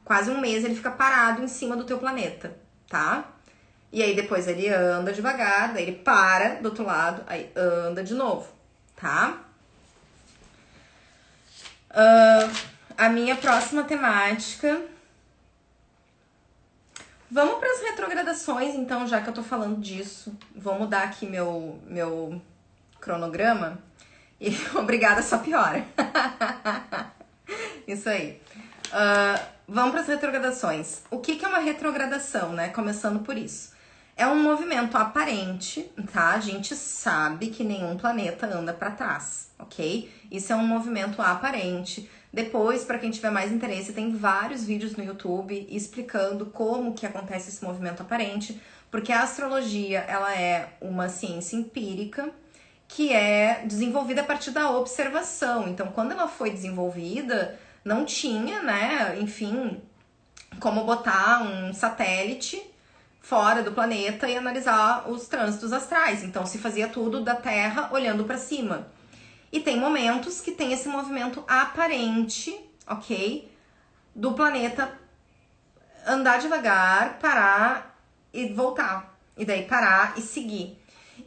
Quase um mês ele fica parado em cima do teu planeta, tá? E aí depois ele anda devagar, daí ele para do outro lado, aí anda de novo, tá? A minha próxima temática. Vamos para as retrogradações, então, já que eu tô falando disso. Vou mudar aqui meu cronograma. E obrigada, só piora. Isso aí. Vamos para as retrogradações. O que é uma retrogradação, né? Começando por isso. É um movimento aparente, tá? A gente sabe que nenhum planeta anda para trás, ok? Isso é um movimento aparente. Depois, para quem tiver mais interesse, tem vários vídeos no YouTube explicando como que acontece esse movimento aparente, porque a astrologia, ela é uma ciência empírica que é desenvolvida a partir da observação. Então, quando ela foi desenvolvida, não tinha, né, enfim, como botar um satélite fora do planeta e analisar os trânsitos astrais. Então, se fazia tudo da Terra olhando para cima. E tem momentos que tem esse movimento aparente, ok? Do planeta andar devagar, parar e voltar. E daí parar e seguir.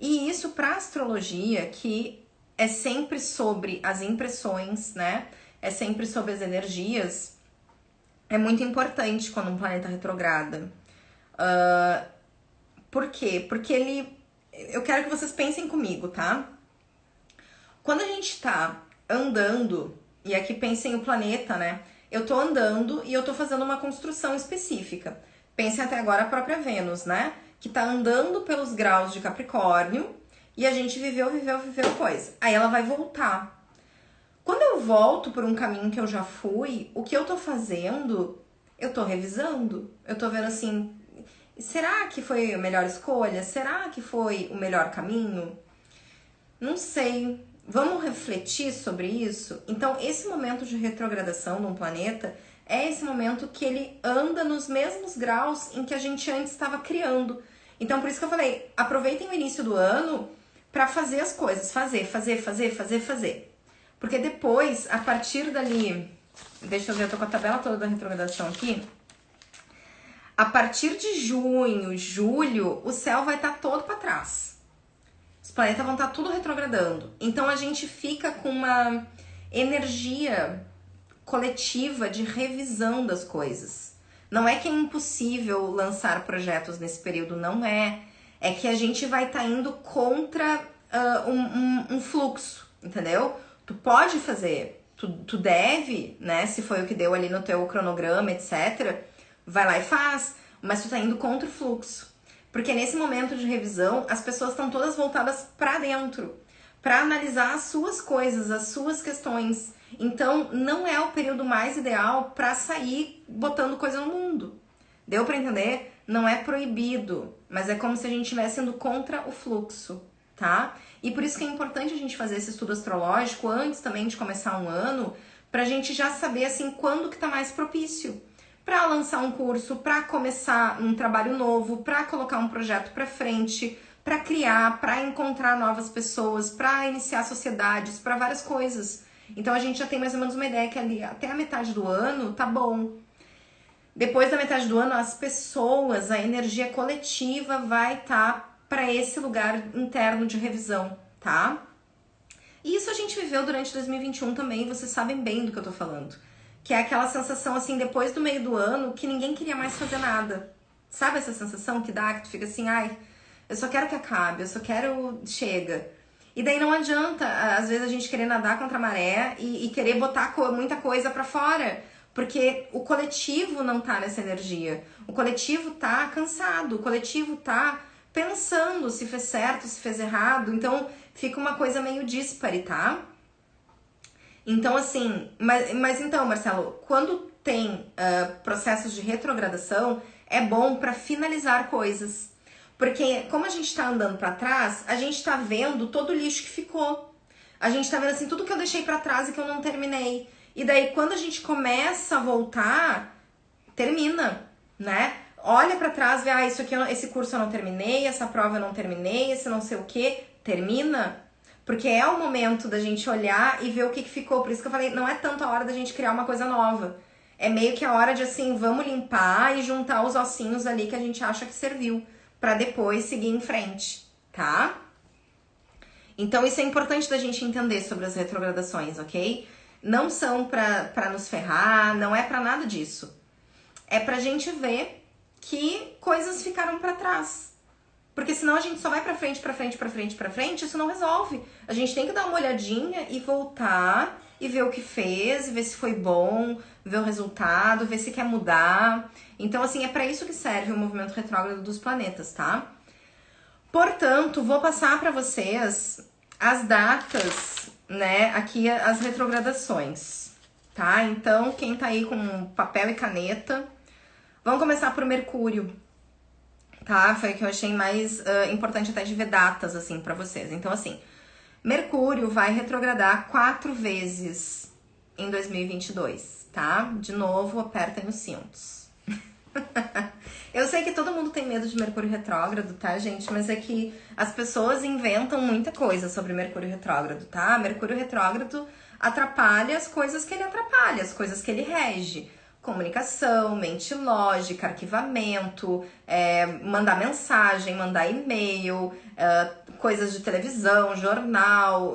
E isso pra astrologia, que é sempre sobre as impressões, né? É sempre sobre as energias. É muito importante quando um planeta retrograda. Por quê? Porque ele... Eu quero que vocês pensem comigo, tá? Quando a gente tá andando, e aqui pensem o planeta, né? Eu tô andando e eu tô fazendo uma construção específica. Pensem até agora a própria Vênus, né? Que tá andando pelos graus de Capricórnio e a gente viveu coisa. Aí ela vai voltar. Quando eu volto por um caminho que eu já fui, o que eu tô fazendo? Eu tô revisando. Eu tô vendo assim, será que foi a melhor escolha? Será que foi o melhor caminho? Não sei. Vamos refletir sobre isso? Então, esse momento de retrogradação de um planeta é esse momento que ele anda nos mesmos graus em que a gente antes estava criando. Então, por isso que eu falei, aproveitem o início do ano para fazer as coisas. Fazer. Porque depois, a partir dali... Deixa eu ver, eu tô com a tabela toda da retrogradação aqui. A partir de junho, julho, o céu vai estar todo para trás. Os planetas vão estar tudo retrogradando. Então a gente fica com uma energia coletiva de revisão das coisas. Não é que é impossível lançar projetos nesse período, não é. É que a gente vai estar indo contra um fluxo, entendeu? Tu pode fazer, tu deve, né? Se foi o que deu ali no teu cronograma, etc. Vai lá e faz, mas tu tá indo contra o fluxo. Porque nesse momento de revisão, as pessoas estão todas voltadas para dentro, para analisar as suas coisas, as suas questões. Então, não é o período mais ideal para sair botando coisa no mundo. Deu para entender? Não é proibido, mas é como se a gente estivesse indo contra o fluxo, tá? E por isso que é importante a gente fazer esse estudo astrológico antes também de começar um ano, pra gente já saber assim quando que tá mais propício para lançar um curso, para começar um trabalho novo, para colocar um projeto para frente, para criar, para encontrar novas pessoas, para iniciar sociedades, para várias coisas. Então a gente já tem mais ou menos uma ideia que ali até a metade do ano tá bom. Depois da metade do ano, as pessoas, a energia coletiva vai estar para esse lugar interno de revisão, tá? E isso a gente viveu durante 2021 também, vocês sabem bem do que eu tô falando. Que é aquela sensação, assim, depois do meio do ano, que ninguém queria mais fazer nada. Sabe essa sensação que dá, que tu fica assim, ai, eu só quero que acabe, eu só quero... chega. E daí não adianta, às vezes, a gente querer nadar contra a maré e querer botar muita coisa pra fora. Porque o coletivo não tá nessa energia. O coletivo tá cansado, o coletivo tá pensando se fez certo, se fez errado. Então, fica uma coisa meio díspare, tá? Então, assim, mas então, Marcelo, quando tem processos de retrogradação, é bom para finalizar coisas. Porque como a gente tá andando para trás, a gente tá vendo todo o lixo que ficou. A gente tá vendo, assim, tudo que eu deixei para trás e que eu não terminei. E daí, quando a gente começa a voltar, termina, né? Olha para trás, vê, isso aqui, esse curso eu não terminei, essa prova eu não terminei, esse não sei o que, termina. Porque é o momento da gente olhar e ver o que ficou. Por isso que eu falei, não é tanto a hora da gente criar uma coisa nova. É meio que a hora de, assim, vamos limpar e juntar os ossinhos ali que a gente acha que serviu. Pra depois seguir em frente, tá? Então isso é importante da gente entender sobre as retrogradações, ok? Não são pra nos ferrar, não é pra nada disso. É pra gente ver que coisas ficaram pra trás. Porque senão a gente só vai pra frente, isso não resolve. A gente tem que dar uma olhadinha e voltar e ver o que fez, e ver se foi bom, ver o resultado, ver se quer mudar. Então, assim, é pra isso que serve o movimento retrógrado dos planetas, tá? Portanto, vou passar pra vocês as datas, né, aqui as retrogradações, tá? Então, quem tá aí com papel e caneta, vamos começar por Mercúrio. Tá? Foi o que eu achei mais importante até de ver datas, assim, pra vocês. Então, assim, Mercúrio vai retrogradar 4 vezes em 2022, tá? De novo, apertem os cintos. Eu sei que todo mundo tem medo de Mercúrio retrógrado, tá, gente? Mas é que as pessoas inventam muita coisa sobre Mercúrio retrógrado, tá? Mercúrio retrógrado atrapalha as coisas que ele atrapalha, as coisas que ele rege. comunicação, mente lógica, arquivamento, mandar mensagem, mandar e-mail, coisas de televisão, jornal,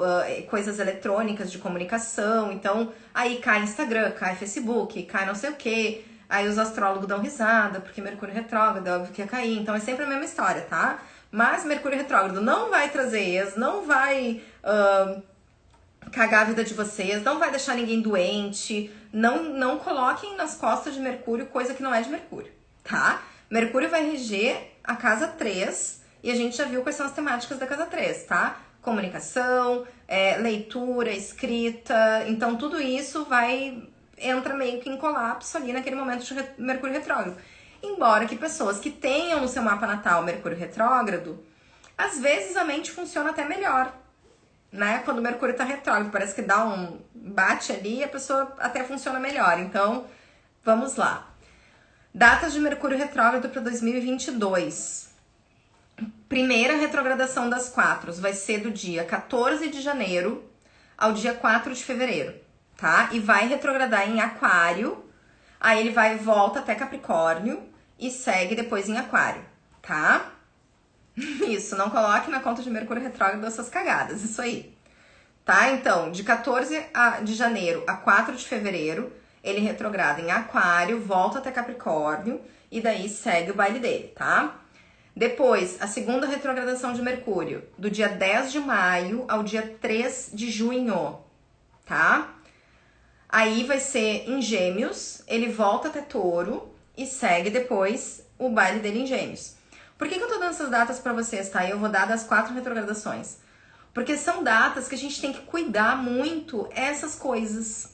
coisas eletrônicas de comunicação. Então, aí cai Instagram, cai Facebook, cai não sei o quê. Aí os astrólogos dão risada, porque Mercúrio retrógrado é óbvio que ia cair. Então, é sempre a mesma história, tá? Mas Mercúrio retrógrado não vai trazer ex, não vai cagar a vida de vocês, não vai deixar ninguém doente. Não coloquem nas costas de Mercúrio coisa que não é de Mercúrio, tá? Mercúrio vai reger a casa 3 e a gente já viu quais são as temáticas da casa 3, tá? Comunicação, leitura, escrita, então tudo isso entra meio que em colapso ali naquele momento de Mercúrio retrógrado. Embora que pessoas que tenham no seu mapa natal Mercúrio retrógrado, às vezes a mente funciona até melhor, né? Quando o Mercúrio tá retrógrado, parece que dá um bate ali e a pessoa até funciona melhor. Então, vamos lá. Datas de Mercúrio retrógrado para 2022. Primeira retrogradação das 4 vai ser do dia 14 de janeiro ao dia 4 de fevereiro, tá? E vai retrogradar em Aquário. Aí ele volta até Capricórnio e segue depois em Aquário, tá? Isso, não coloque na conta de Mercúrio retrógrado essas cagadas, isso aí. Tá? Então, de 14 de janeiro a 4 de fevereiro, ele retrograda em Aquário, volta até Capricórnio e daí segue o baile dele, tá? Depois, a segunda retrogradação de Mercúrio, do dia 10 de maio ao dia 3 de junho, tá? Aí vai ser em Gêmeos, ele volta até Touro e segue depois o baile dele em Gêmeos. Por que eu tô dando essas datas pra vocês, tá? Eu vou dar das 4 retrogradações. Porque são datas que a gente tem que cuidar muito essas coisas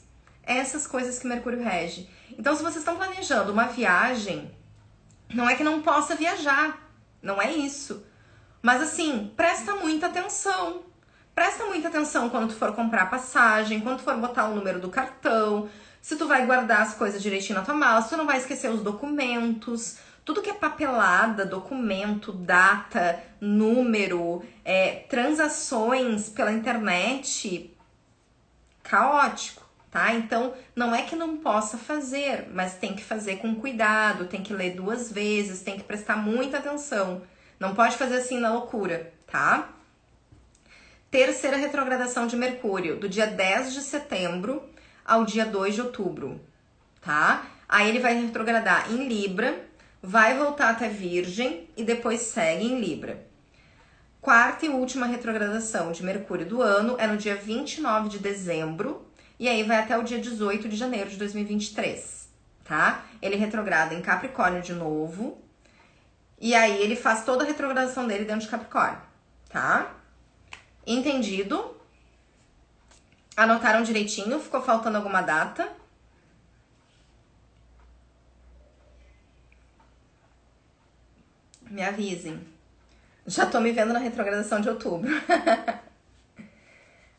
que Mercúrio rege. Então, se vocês estão planejando uma viagem, não é que não possa viajar, não é isso. Mas assim, presta muita atenção. Presta muita atenção quando tu for comprar passagem, quando tu for botar o número do cartão, se tu vai guardar as coisas direitinho na tua mala, se tu não vai esquecer os documentos, tudo que é papelada, documento, data, número, transações pela internet, caótico, tá? Então, não é que não possa fazer, mas tem que fazer com cuidado, tem que ler 2 vezes, tem que prestar muita atenção. Não pode fazer assim na loucura, tá? Terceira retrogradação de Mercúrio, do dia 10 de setembro ao dia 2 de outubro, tá? Aí ele vai retrogradar em Libra, vai voltar até Virgem e depois segue em Libra. Quarta e última retrogradação de Mercúrio do ano é no dia 29 de dezembro e aí vai até o dia 18 de janeiro de 2023, tá? Ele retrograda em Capricórnio de novo e aí ele faz toda a retrogradação dele dentro de Capricórnio, tá? Entendido? Anotaram direitinho? Ficou faltando alguma data? Me avisem. Já tô me vendo na retrogradação de outubro.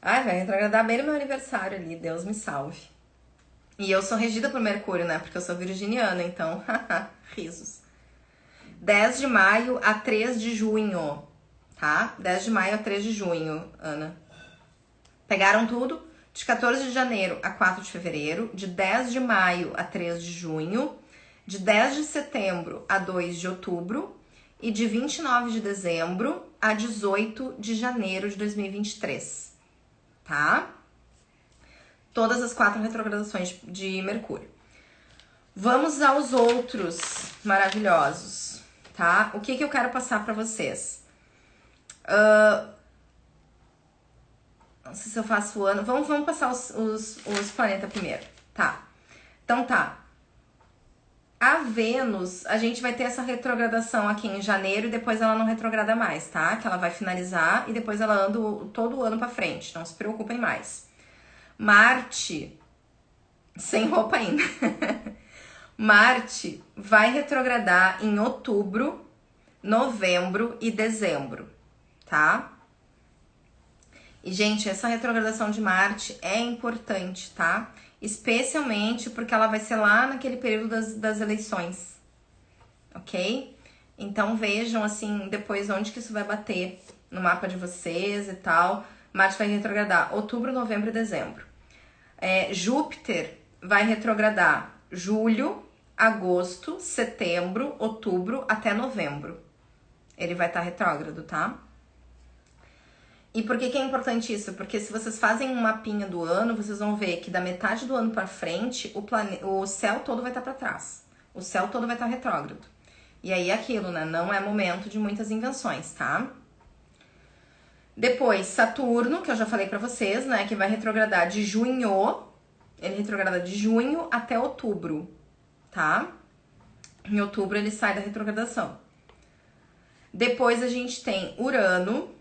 Ai, vai retrogradar bem no meu aniversário ali, Deus me salve. E eu sou regida por Mercúrio, né? Porque eu sou virginiana, então, risos. 10 de maio a 3 de junho, tá? 10 de maio a 3 de junho, Ana. Pegaram tudo? De 14 de janeiro a 4 de fevereiro, de 10 de maio a 3 de junho, de 10 de setembro a 2 de outubro e de 29 de dezembro a 18 de janeiro de 2023, tá? Todas as 4 retrogradações de Mercúrio. Vamos aos outros maravilhosos, tá? O que eu quero passar pra vocês? Não sei se eu faço o ano. Vamos passar os planetas primeiro. Tá. Então tá. A Vênus, a gente vai ter essa retrogradação aqui em janeiro e depois ela não retrograda mais, tá? Que ela vai finalizar e depois ela anda todo o ano pra frente. Não se preocupem mais. Marte, sem roupa ainda. Marte vai retrogradar em outubro, novembro e dezembro, tá? E, gente, essa retrogradação de Marte é importante, tá? Especialmente porque ela vai ser lá naquele período das eleições, ok? Então vejam, assim, depois onde que isso vai bater no mapa de vocês e tal. Marte vai retrogradar outubro, novembro e dezembro. Júpiter vai retrogradar julho, agosto, setembro, outubro até novembro. Ele vai estar retrógrado, tá? E por que é importante isso? Porque se vocês fazem um mapinha do ano, vocês vão ver que da metade do ano pra frente, o céu todo vai estar pra trás. O céu todo vai estar retrógrado. E aí é aquilo, né? Não é momento de muitas invenções, tá? Depois, Saturno, que eu já falei pra vocês, né? Que vai retrogradar de junho. Ele retrograda de junho até outubro, tá? Em outubro ele sai da retrogradação. Depois a gente tem Urano,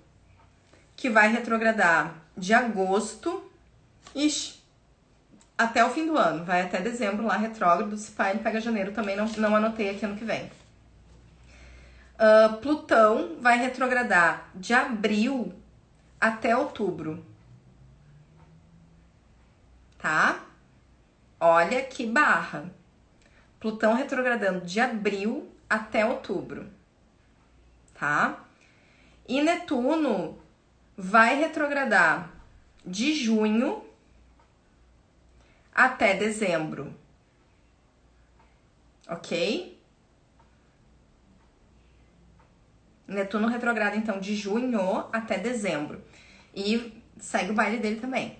que vai retrogradar de agosto, até o fim do ano. Vai até dezembro lá, retrógrado. Se pá, ele pega janeiro também, não anotei aqui ano que vem. Plutão vai retrogradar de abril até outubro. Tá? Olha que barra. Plutão retrogradando de abril até outubro. Tá? E Netuno vai retrogradar de junho até dezembro. Ok? Netuno retrograda, então, de junho até dezembro. E segue o baile dele também.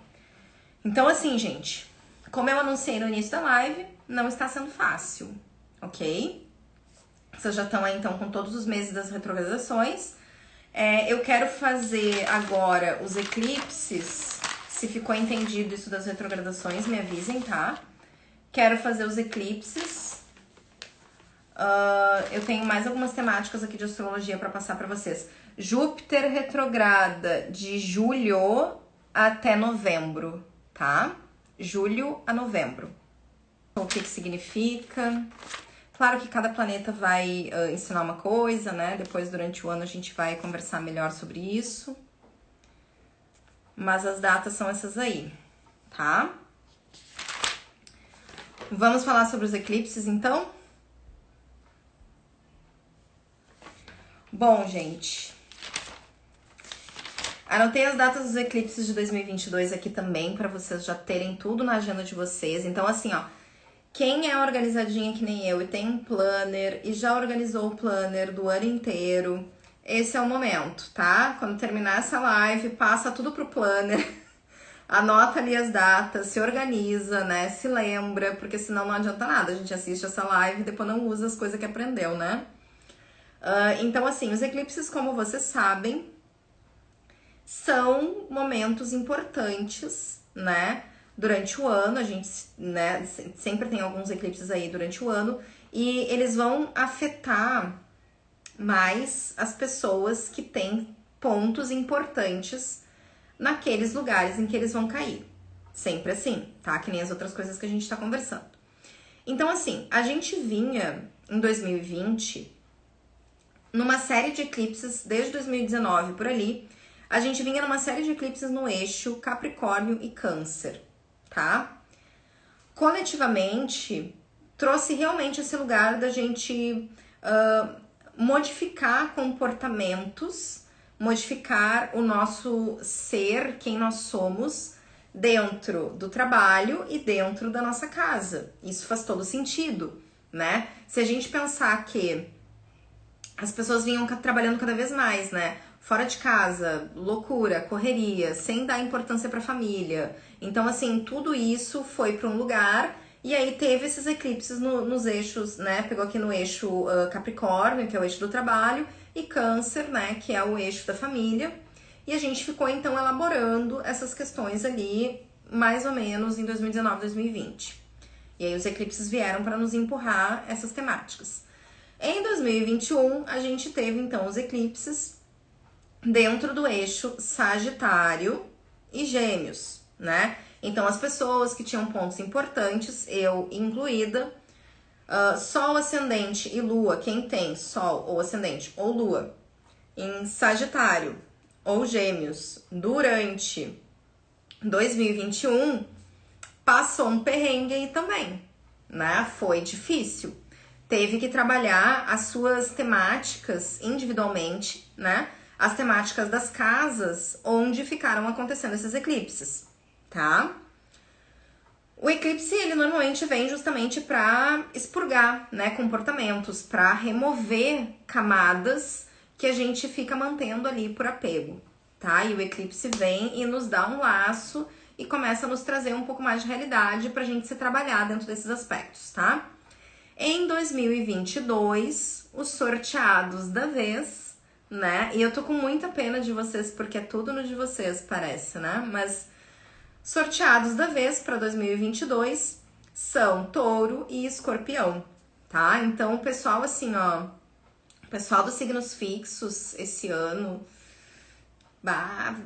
Então, assim, gente, como eu anunciei no início da live, não está sendo fácil, ok? Vocês já estão aí, então, com todos os meses das retrogradações. Eu quero fazer agora os eclipses. Se ficou entendido isso das retrogradações, me avisem, tá? Quero fazer os eclipses. Eu tenho mais algumas temáticas aqui de astrologia para passar para vocês. Júpiter retrograda de julho até novembro, tá? Julho a novembro. O que significa? Claro que cada planeta vai ensinar uma coisa, né? Depois, durante o ano, a gente vai conversar melhor sobre isso. Mas as datas são essas aí, tá? Vamos falar sobre os eclipses, então? Bom, gente, anotei as datas dos eclipses de 2022 aqui também, para vocês já terem tudo na agenda de vocês. Então, assim, ó, quem é organizadinha que nem eu e tem um planner e já organizou o planner do ano inteiro, esse é o momento, tá? Quando terminar essa live, passa tudo pro planner, anota ali as datas, se organiza, né? Se lembra, porque senão não adianta nada. A gente assiste essa live e depois não usa as coisas que aprendeu, né? Então, assim, os eclipses, como vocês sabem, são momentos importantes, né? Durante o ano, a gente, né, sempre tem alguns eclipses aí durante o ano, e eles vão afetar mais as pessoas que têm pontos importantes naqueles lugares em que eles vão cair. Sempre assim, tá? Que nem as outras coisas que a gente tá conversando. Então, assim, a gente vinha em 2020 numa série de eclipses, desde 2019 por ali, a gente vinha numa série de eclipses no eixo Capricórnio e Câncer, tá? Coletivamente, trouxe realmente esse lugar da gente modificar comportamentos, modificar o nosso ser, quem nós somos, dentro do trabalho e dentro da nossa casa. Isso faz todo sentido, né? Se a gente pensar que as pessoas vinham trabalhando cada vez mais, né? Fora de casa, loucura, correria, sem dar importância para a família. Então, assim, tudo isso foi para um lugar e aí teve esses eclipses nos eixos, né? Pegou aqui no eixo Capricórnio, que é o eixo do trabalho, e Câncer, né? Que é o eixo da família. E a gente ficou, então, elaborando essas questões ali, mais ou menos em 2019, 2020. E aí os eclipses vieram para nos empurrar essas temáticas. Em 2021, a gente teve, então, os eclipses dentro do eixo Sagitário e Gêmeos, né? Então, as pessoas que tinham pontos importantes, eu incluída, Sol, Ascendente e Lua, quem tem Sol ou Ascendente ou Lua em Sagitário ou Gêmeos durante 2021, passou um perrengue aí também, né? Foi difícil. Teve que trabalhar as suas temáticas individualmente, né? As temáticas das casas onde ficaram acontecendo esses eclipses, tá? O eclipse, ele normalmente vem justamente para expurgar, né, comportamentos, para remover camadas que a gente fica mantendo ali por apego, tá? E o eclipse vem e nos dá um laço e começa a nos trazer um pouco mais de realidade pra gente se trabalhar dentro desses aspectos, tá? Em 2022, os sorteados da vez, né? E eu tô com muita pena de vocês, porque é tudo no de vocês, parece, né? Mas sorteados da vez para 2022 são Touro e Escorpião, tá? Então, o pessoal, assim, ó, o pessoal dos signos fixos esse ano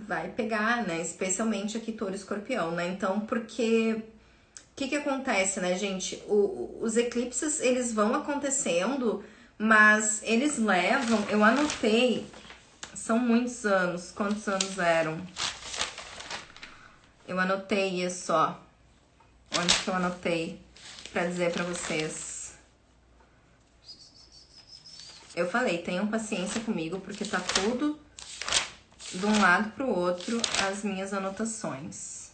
vai pegar, né? Especialmente aqui Touro e Escorpião, né? Então, porque o que acontece, né, gente? Os eclipses, eles vão acontecendo, mas eles levam, eu anotei, são muitos anos, quantos anos eram? Eu anotei isso, ó. Onde que eu anotei pra dizer pra vocês? Eu falei, tenham paciência comigo, porque tá tudo de um lado pro outro, as minhas anotações.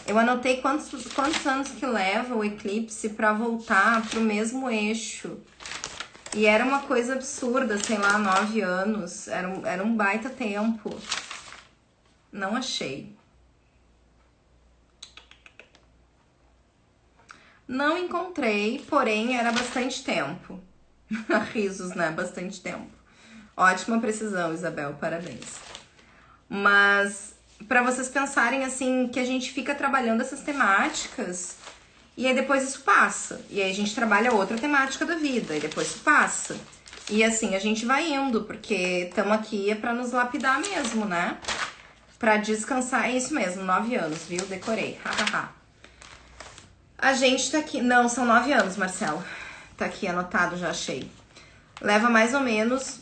Eu anotei quantos anos que leva o eclipse pra voltar pro mesmo eixo. E era uma coisa absurda, sei lá, 9 anos. Era um baita tempo. Não achei. Não encontrei, porém era bastante tempo. Risos, né? Bastante tempo. Ótima precisão, Isabel, parabéns. Mas para vocês pensarem assim que a gente fica trabalhando essas temáticas e aí depois isso passa. E aí a gente trabalha outra temática da vida e depois isso passa. E assim a gente vai indo, porque estamos aqui é para nos lapidar mesmo, né? Para descansar, é isso mesmo, 9 anos, viu? Decorei. Hahaha. A gente tá aqui. Não, são 9 anos, Marcelo. Tá aqui anotado, já achei. Leva mais ou menos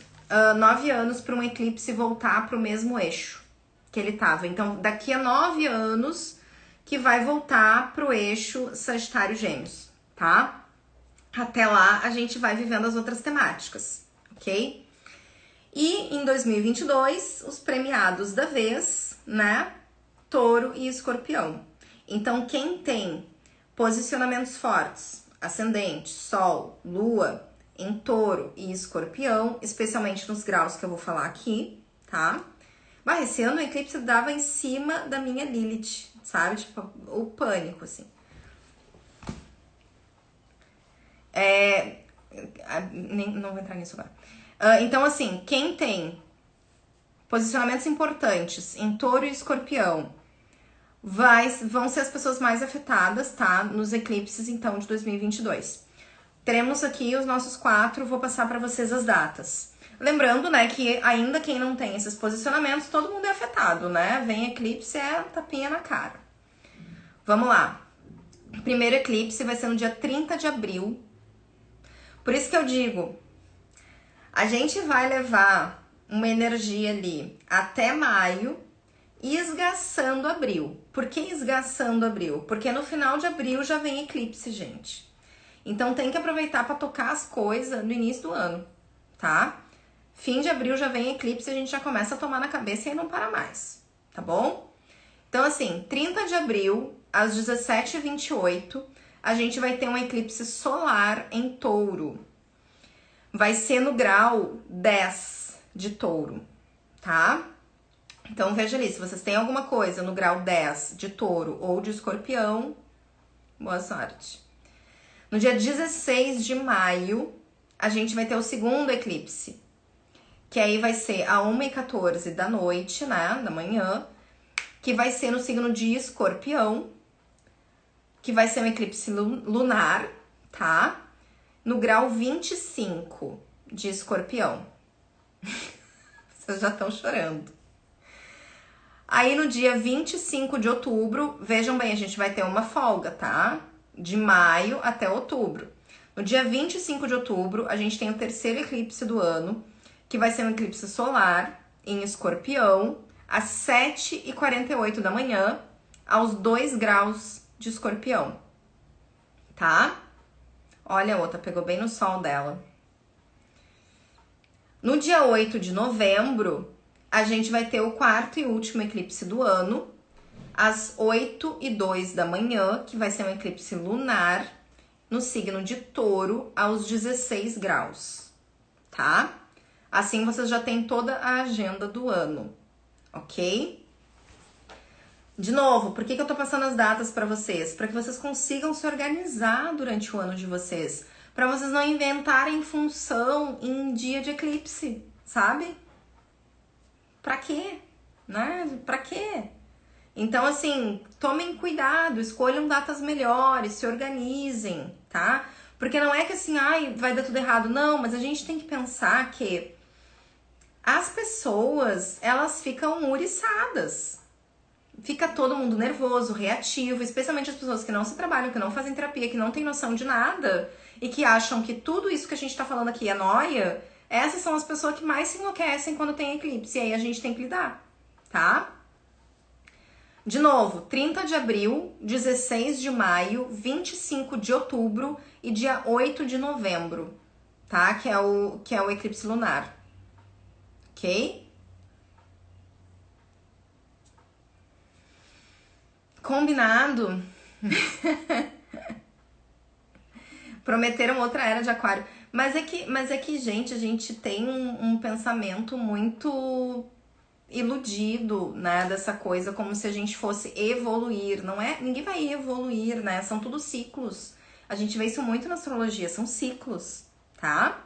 9 anos para um eclipse voltar para o mesmo eixo que ele tava. Então, daqui a 9 anos que vai voltar pro eixo Sagitário Gêmeos, tá? Até lá, a gente vai vivendo as outras temáticas, ok? E em 2022, os premiados da vez, né? Touro e Escorpião. Então, quem tem posicionamentos fortes, ascendente, sol, lua, em Touro e Escorpião, especialmente nos graus que eu vou falar aqui, tá? Mas esse ano o eclipse dava em cima da minha Lilith, sabe? Tipo, o pânico, assim. Não vou entrar nisso agora. Então, assim, quem tem posicionamentos importantes em Touro e Escorpião vão ser as pessoas mais afetadas, tá? Nos eclipses, então, de 2022. Teremos aqui os nossos 4, vou passar para vocês as datas. Lembrando, né, que ainda quem não tem esses posicionamentos, todo mundo é afetado, né? Vem eclipse, é tapinha na cara. Vamos lá. O primeiro eclipse vai ser no dia 30 de abril. Por isso que eu digo, a gente vai levar uma energia ali até maio, esgaçando abril. Por que esgaçando abril? Porque no final de abril já vem eclipse, gente. Então tem que aproveitar para tocar as coisas no início do ano, tá? Fim de abril já vem eclipse e a gente já começa a tomar na cabeça e aí não para mais, tá bom? Então assim, 30 de abril, às 17h28, a gente vai ter um eclipse solar em Touro. Vai ser no grau 10 de Touro, tá? Então veja ali, se vocês têm alguma coisa no grau 10 de Touro ou de Escorpião, boa sorte. No dia 16 de maio, a gente vai ter o segundo eclipse, que aí vai ser a 1h14 da noite, né, da manhã, que vai ser no signo de Escorpião, que vai ser um eclipse lunar, tá? No grau 25 de Escorpião. Vocês já estão chorando. Aí no dia 25 de outubro, vejam bem, a gente vai ter uma folga, tá? De maio até outubro. No dia 25 de outubro, a gente tem o terceiro eclipse do ano, que vai ser um eclipse solar em Escorpião, às 7h48 da manhã, aos 2 graus de Escorpião, tá? Olha a outra, pegou bem no sol dela. No dia 8 de novembro, a gente vai ter o quarto e último eclipse do ano, às 8h02 da manhã, que vai ser um eclipse lunar no signo de Touro, aos 16 graus, tá? Assim vocês já têm toda a agenda do ano, ok? De novo, por que eu tô passando as datas para vocês? Para que vocês consigam se organizar durante o ano de vocês. Para vocês não inventarem função em dia de eclipse, sabe? Pra quê? Né? Pra quê? Então, assim, tomem cuidado, escolham datas melhores, se organizem, tá? Porque não é que assim, ai, vai dar tudo errado. Não, mas a gente tem que pensar que as pessoas, elas ficam uriçadas. Fica todo mundo nervoso, reativo, especialmente as pessoas que não se trabalham, que não fazem terapia, que não têm noção de nada e que acham que tudo isso que a gente tá falando aqui é nóia. Essas são as pessoas que mais se enlouquecem quando tem eclipse. E aí a gente tem que lidar, tá? De novo, 30 de abril, 16 de maio, 25 de outubro e dia 8 de novembro, tá? Que é o eclipse lunar. Ok? Combinado? Prometeram outra era de aquário. Mas é que, gente, a gente tem um pensamento muito iludido, né, dessa coisa, como se a gente fosse evoluir. Não é? Ninguém vai evoluir, né? São tudo ciclos. A gente vê isso muito na astrologia, são ciclos, tá?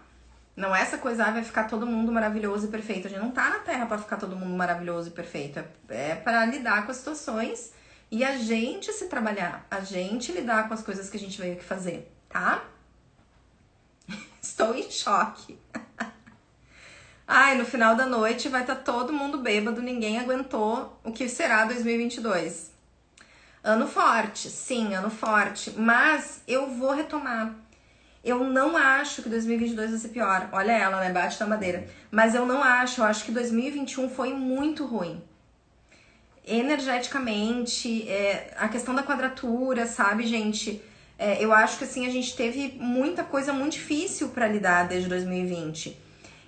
Não é essa coisa, vai ficar todo mundo maravilhoso e perfeito. A gente não tá na Terra pra ficar todo mundo maravilhoso e perfeito. É pra lidar com as situações e a gente se trabalhar, a gente lidar com as coisas que a gente veio aqui fazer, tá? Estou em choque. Ai, no final da noite vai estar todo mundo bêbado, ninguém aguentou o que será 2022. Ano forte, sim, ano forte, mas eu vou retomar. Eu não acho que 2022 vai ser pior. Olha ela, né? Bate na madeira. Mas eu não acho. Eu acho que 2021 foi muito ruim. Energeticamente, a questão da quadratura, sabe, gente? Eu acho que assim, a gente teve muita coisa muito difícil pra lidar desde 2020.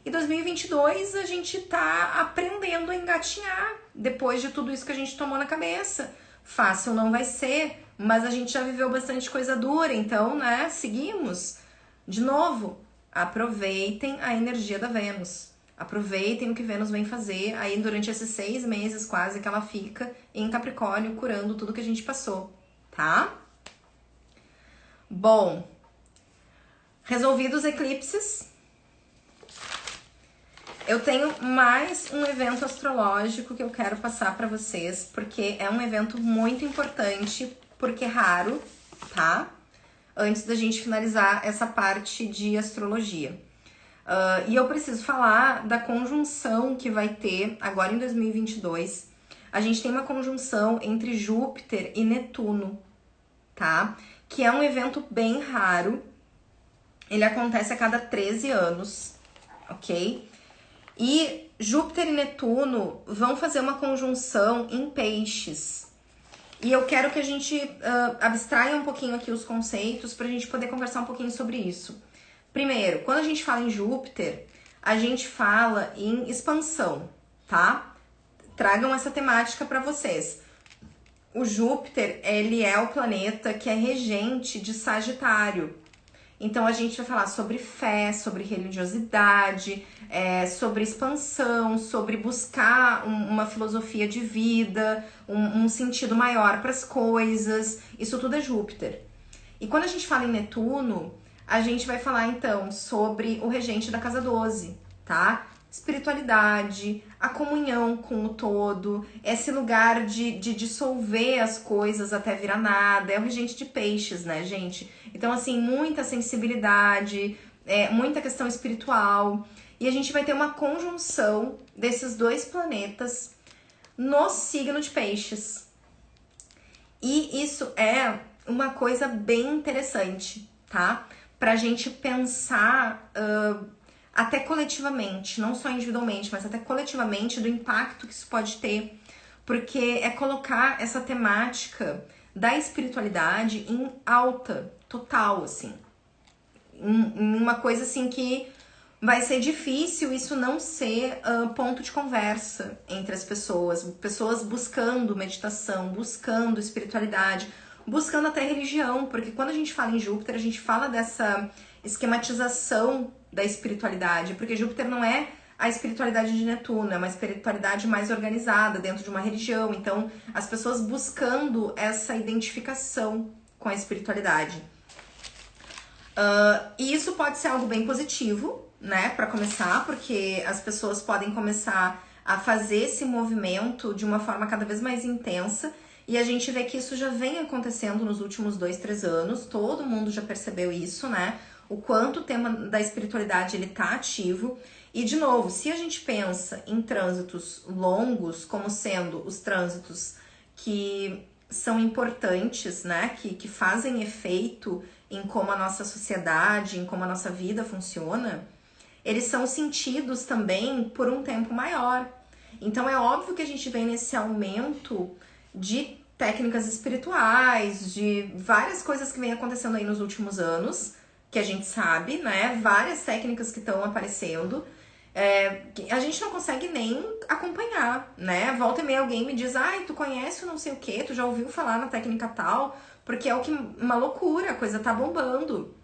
E 2022 a gente tá aprendendo a engatinhar depois de tudo isso que a gente tomou na cabeça. Fácil não vai ser, mas a gente já viveu bastante coisa dura, então, né, seguimos. De novo, aproveitem a energia da Vênus. Aproveitem o que Vênus vem fazer aí durante esses 6 meses quase que ela fica em Capricórnio, curando tudo que a gente passou, tá? Bom, resolvidos os eclipses, eu tenho mais um evento astrológico que eu quero passar para vocês, porque é um evento muito importante, porque é raro, tá? Antes da gente finalizar essa parte de astrologia. E eu preciso falar da conjunção que vai ter agora em 2022. A gente tem uma conjunção entre Júpiter e Netuno, tá? Que é um evento bem raro. Ele acontece a cada 13 anos, ok? E Júpiter e Netuno vão fazer uma conjunção em Peixes. E eu quero que a gente abstraia um pouquinho aqui os conceitos para a gente poder conversar um pouquinho sobre isso. Primeiro, quando a gente fala em Júpiter, a gente fala em expansão, tá? Tragam essa temática para vocês. O Júpiter, ele é o planeta que é regente de Sagitário. Então, a gente vai falar sobre fé, sobre religiosidade, sobre expansão, sobre buscar uma filosofia de vida, um sentido maior para as coisas. Isso tudo é Júpiter. E quando a gente fala em Netuno, a gente vai falar, então, sobre o regente da casa 12, tá? Espiritualidade, a comunhão com o todo, esse lugar de dissolver as coisas até virar nada. É o regente de Peixes, né, gente? Então, assim, muita sensibilidade, muita questão espiritual. E a gente vai ter uma conjunção desses dois planetas no signo de Peixes. E isso é uma coisa bem interessante, tá? Pra gente pensar até coletivamente, não só individualmente, mas até coletivamente, do impacto que isso pode ter. Porque é colocar essa temática da espiritualidade em alta, total, assim. Em uma coisa assim que vai ser difícil isso não ser ponto de conversa entre as pessoas. Pessoas buscando meditação, buscando espiritualidade, buscando até religião. Porque quando a gente fala em Júpiter, a gente fala dessa esquematização da espiritualidade. Porque Júpiter não é a espiritualidade de Netuno, é uma espiritualidade mais organizada dentro de uma religião. Então, as pessoas buscando essa identificação com a espiritualidade. E isso pode ser algo bem positivo, né, para começar, porque as pessoas podem começar a fazer esse movimento de uma forma cada vez mais intensa, e a gente vê que isso já vem acontecendo nos últimos 2, 3 anos, todo mundo já percebeu isso, né, o quanto o tema da espiritualidade ele tá ativo. E de novo, se a gente pensa em trânsitos longos como sendo os trânsitos que são importantes, né, que fazem efeito em como a nossa sociedade, em como a nossa vida funciona, eles são sentidos também por um tempo maior. Então é óbvio que a gente vem nesse aumento de técnicas espirituais, de várias coisas que vem acontecendo aí nos últimos anos, que a gente sabe, né? Várias técnicas que estão aparecendo. A gente não consegue nem acompanhar, né? Volta e meia alguém me diz, ai, tu conhece o não sei o que, tu já ouviu falar na técnica tal, porque é uma loucura, a coisa tá bombando.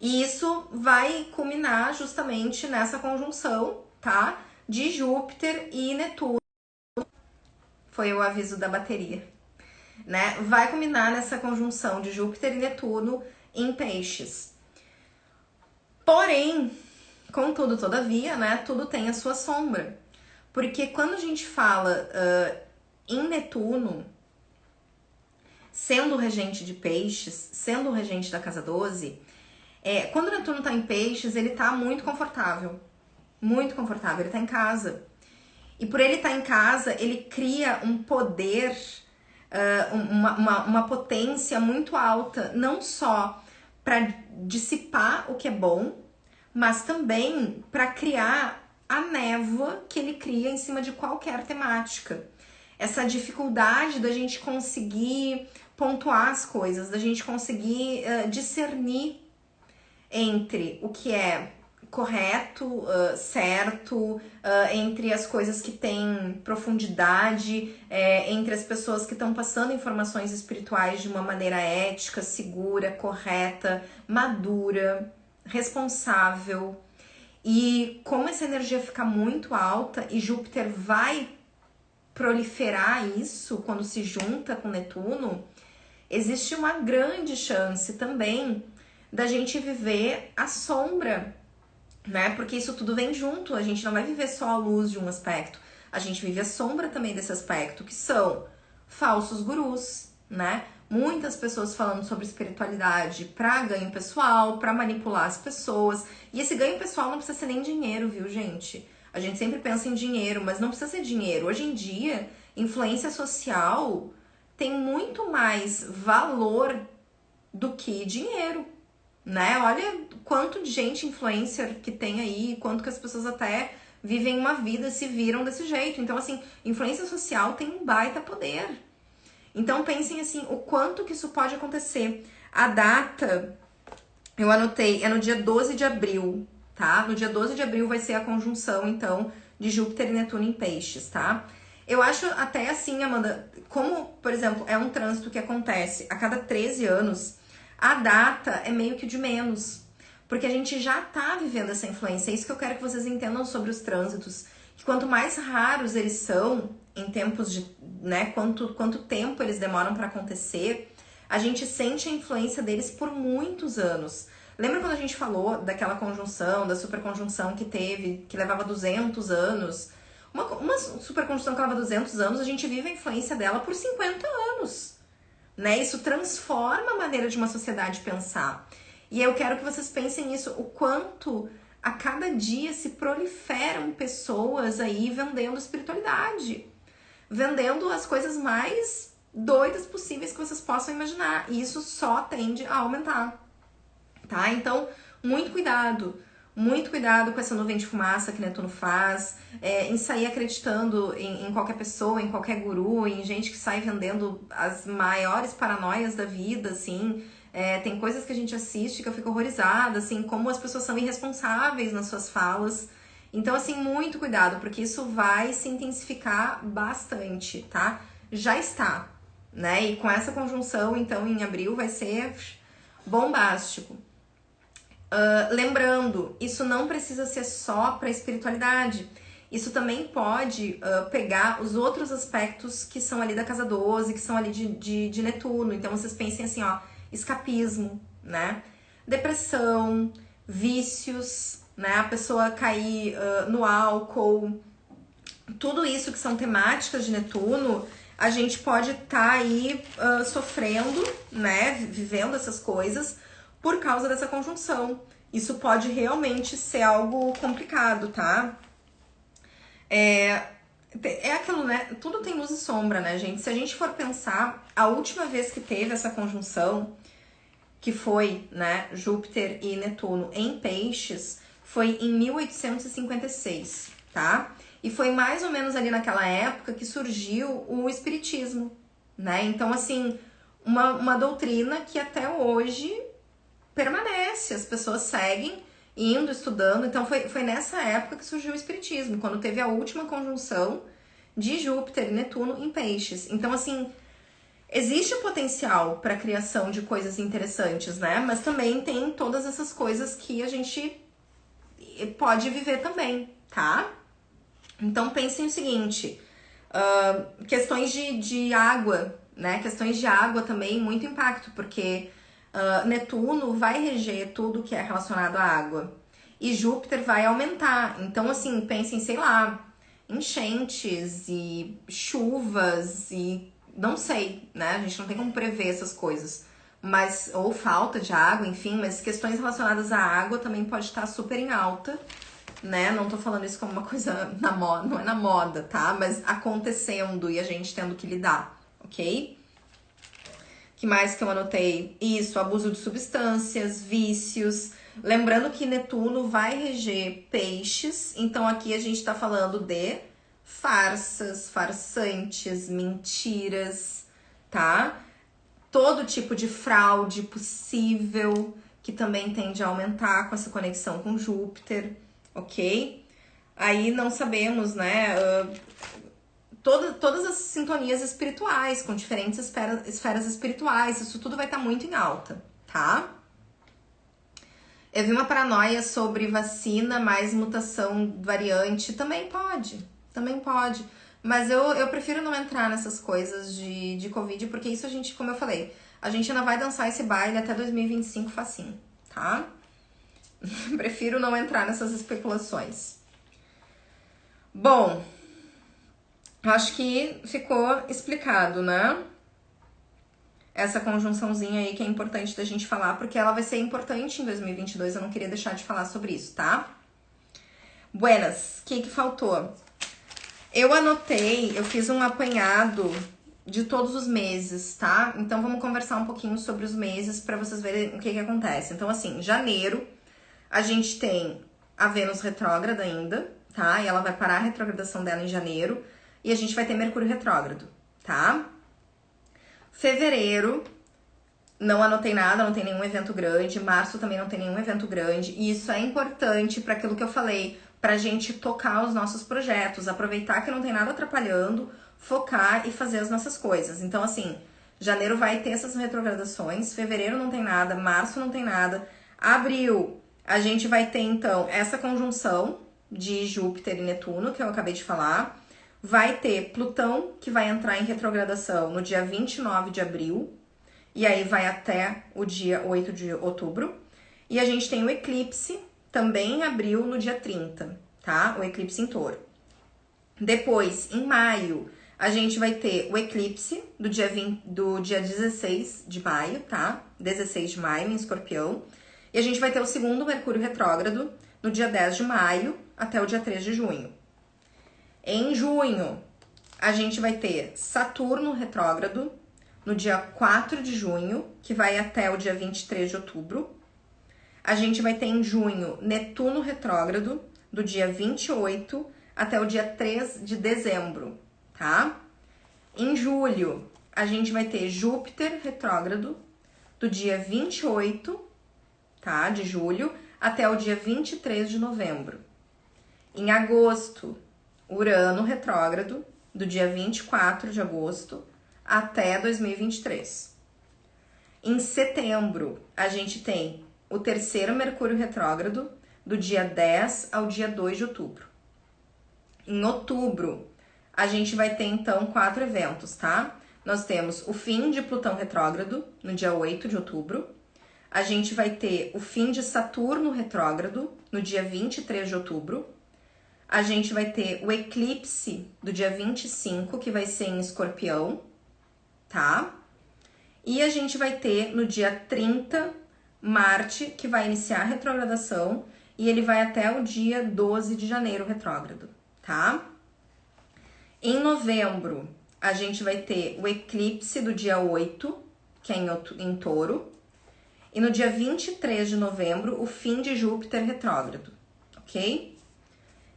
E isso vai culminar justamente nessa conjunção, tá? De Júpiter e Netuno. Foi o aviso da bateria, né? Vai culminar nessa conjunção de Júpiter e Netuno em Peixes. Porém, contudo, todavia, né? Tudo tem a sua sombra. Porque quando a gente fala em Netuno, sendo o regente de Peixes, sendo o regente da casa 12, quando o Netuno tá em Peixes, ele tá muito confortável. Muito confortável, ele tá em casa. E por ele estar em casa, ele cria um poder, uma potência muito alta, não só para dissipar o que é bom, mas também para criar a névoa que ele cria em cima de qualquer temática. Essa dificuldade da gente conseguir pontuar as coisas, da gente conseguir discernir entre o que é correto, certo, entre as coisas que têm profundidade, entre as pessoas que estão passando informações espirituais de uma maneira ética, segura, correta, madura, responsável. E como essa energia fica muito alta e Júpiter vai proliferar isso quando se junta com Netuno, existe uma grande chance também da gente viver a sombra, né? Porque isso tudo vem junto, a gente não vai viver só a luz de um aspecto, a gente vive a sombra também desse aspecto, que são falsos gurus, né? Muitas pessoas falando sobre espiritualidade para ganho pessoal, para manipular as pessoas. E esse ganho pessoal não precisa ser nem dinheiro, viu, gente? A gente sempre pensa em dinheiro, mas não precisa ser dinheiro. Hoje em dia, influência social tem muito mais valor do que dinheiro, né? Olha quanto de gente influencer que tem aí, quanto que as pessoas até vivem uma vida, se viram desse jeito. Então, assim, influência social tem um baita poder. Então, pensem assim, o quanto que isso pode acontecer. A data, eu anotei, é no dia 12 de abril, tá? No dia 12 de abril vai ser a conjunção, então, de Júpiter e Netuno em Peixes, tá? Eu acho até assim, Amanda, como, por exemplo, é um trânsito que acontece a cada 13 anos, a data é meio que de menos, porque a gente já tá vivendo essa influência. É isso que eu quero que vocês entendam sobre os trânsitos, que quanto mais raros eles são, em tempos de, né, quanto tempo eles demoram para acontecer, a gente sente a influência deles por muitos anos. Lembra quando a gente falou daquela conjunção, da superconjunção que teve, que levava 200 anos? Uma superconjunção que leva 200 anos, a gente vive a influência dela por 50 anos. Né? Isso transforma a maneira de uma sociedade pensar. E eu quero que vocês pensem nisso, o quanto a cada dia se proliferam pessoas aí vendendo espiritualidade. Vendendo as coisas mais doidas possíveis que vocês possam imaginar. E isso só tende a aumentar, tá? Então, muito cuidado com essa nuvem de fumaça que Netuno faz, em sair acreditando em qualquer pessoa, em qualquer guru, em gente que sai vendendo as maiores paranoias da vida, assim, Tem coisas que a gente assiste que eu fico horrorizada, assim, como as pessoas são irresponsáveis nas suas falas. Então, assim, muito cuidado, porque isso vai se intensificar bastante, tá? Já está, né? E com essa conjunção, então, em abril vai ser bombástico. Lembrando, isso não precisa ser só para espiritualidade. Isso também pode pegar os outros aspectos que são ali da casa 12, que são ali de Netuno. Então vocês pensem assim, ó, escapismo, né? Depressão, vícios, né? A pessoa cair no álcool. Tudo isso que são temáticas de Netuno, a gente pode estar aí sofrendo, né? Vivendo essas coisas por causa dessa conjunção. Isso pode realmente ser algo complicado, tá? É aquilo, né? Tudo tem luz e sombra, né, gente? Se a gente for pensar, a última vez que teve essa conjunção, que foi, né, Júpiter e Netuno em Peixes, foi em 1856, tá? E foi mais ou menos ali naquela época que surgiu o Espiritismo, né? Então, assim, uma doutrina que até hoje permanece, as pessoas seguem indo, estudando. Então foi nessa época que surgiu o Espiritismo, quando teve a última conjunção de Júpiter e Netuno em Peixes. Então, assim, existe o potencial para a criação de coisas interessantes, né? Mas também tem todas essas coisas que a gente pode viver também, tá? Então pensem o seguinte, questões de água, né? Questões de água também, muito impacto, porque Netuno vai reger tudo que é relacionado à água. E Júpiter vai aumentar. Então, assim, pensem, sei lá, enchentes e chuvas e não sei, né? A gente não tem como prever essas coisas. Mas, ou falta de água, enfim, mas questões relacionadas à água também pode estar super em alta, né? Não tô falando isso como uma coisa na moda, não é na moda, tá? Mas acontecendo e a gente tendo que lidar, ok? Que mais que eu anotei? Isso, abuso de substâncias, vícios. Lembrando que Netuno vai reger peixes, então aqui a gente tá falando de farsas, farsantes, mentiras, tá? Todo tipo de fraude possível, que também tende a aumentar com essa conexão com Júpiter, ok? Aí não sabemos, né? Todas as sintonias espirituais, com diferentes esferas espirituais, isso tudo vai estar muito em alta, tá? Eu vi uma paranoia sobre vacina mais mutação variante, também pode, mas eu prefiro não entrar nessas coisas de Covid, porque isso a gente, como eu falei, a gente ainda vai dançar esse baile até 2025 facinho, tá? Prefiro não entrar nessas especulações. Bom, acho que ficou explicado, né? Essa conjunçãozinha aí que é importante da gente falar, porque ela vai ser importante em 2022, eu não queria deixar de falar sobre isso, tá? Buenas, o que faltou? Eu anotei, eu fiz um apanhado de todos os meses, tá? Então vamos conversar um pouquinho sobre os meses para vocês verem o que acontece. Então, assim, janeiro, a gente tem a Vênus retrógrada ainda, tá? E ela vai parar a retrogradação dela em janeiro. E a gente vai ter Mercúrio retrógrado, tá? Fevereiro, não anotei nada, não tem nenhum evento grande. Março também não tem nenhum evento grande. E isso é importante para aquilo que eu falei, pra gente tocar os nossos projetos, aproveitar que não tem nada atrapalhando, focar e fazer as nossas coisas. Então, assim, janeiro vai ter essas retrogradações, fevereiro não tem nada, março não tem nada. Abril, a gente vai ter, então, essa conjunção de Júpiter e Netuno, que eu acabei de falar. Vai ter Plutão, que vai entrar em retrogradação no dia 29 de abril, e aí vai até o dia 8 de outubro. E a gente tem o eclipse, também em abril, no dia 30, tá? O eclipse em Touro. Depois, em maio, a gente vai ter o eclipse do dia 16 de maio, tá? 16 de maio, em Escorpião. E a gente vai ter o segundo Mercúrio retrógrado no dia 10 de maio até o dia 3 de junho. Em junho, a gente vai ter Saturno retrógrado no dia 4 de junho, que vai até o dia 23 de outubro. A gente vai ter em junho Netuno retrógrado, do dia 28 até o dia 3 de dezembro, tá? Em julho, a gente vai ter Júpiter retrógrado, do dia 28, tá, de julho, até o dia 23 de novembro. Em agosto, Urano retrógrado, do dia 24 de agosto até 2023. Em setembro, a gente tem o terceiro Mercúrio retrógrado, do dia 10 ao dia 2 de outubro. Em outubro, a gente vai ter, então, 4 eventos, tá? Nós temos o fim de Plutão retrógrado, no dia 8 de outubro. A gente vai ter o fim de Saturno retrógrado, no dia 23 de outubro. A gente vai ter o eclipse do dia 25, que vai ser em Escorpião, tá? E a gente vai ter no dia 30, Marte, que vai iniciar a retrogradação, e ele vai até o dia 12 de janeiro retrógrado, tá? Em novembro, a gente vai ter o eclipse do dia 8, que é em Touro, e no dia 23 de novembro, o fim de Júpiter retrógrado, ok?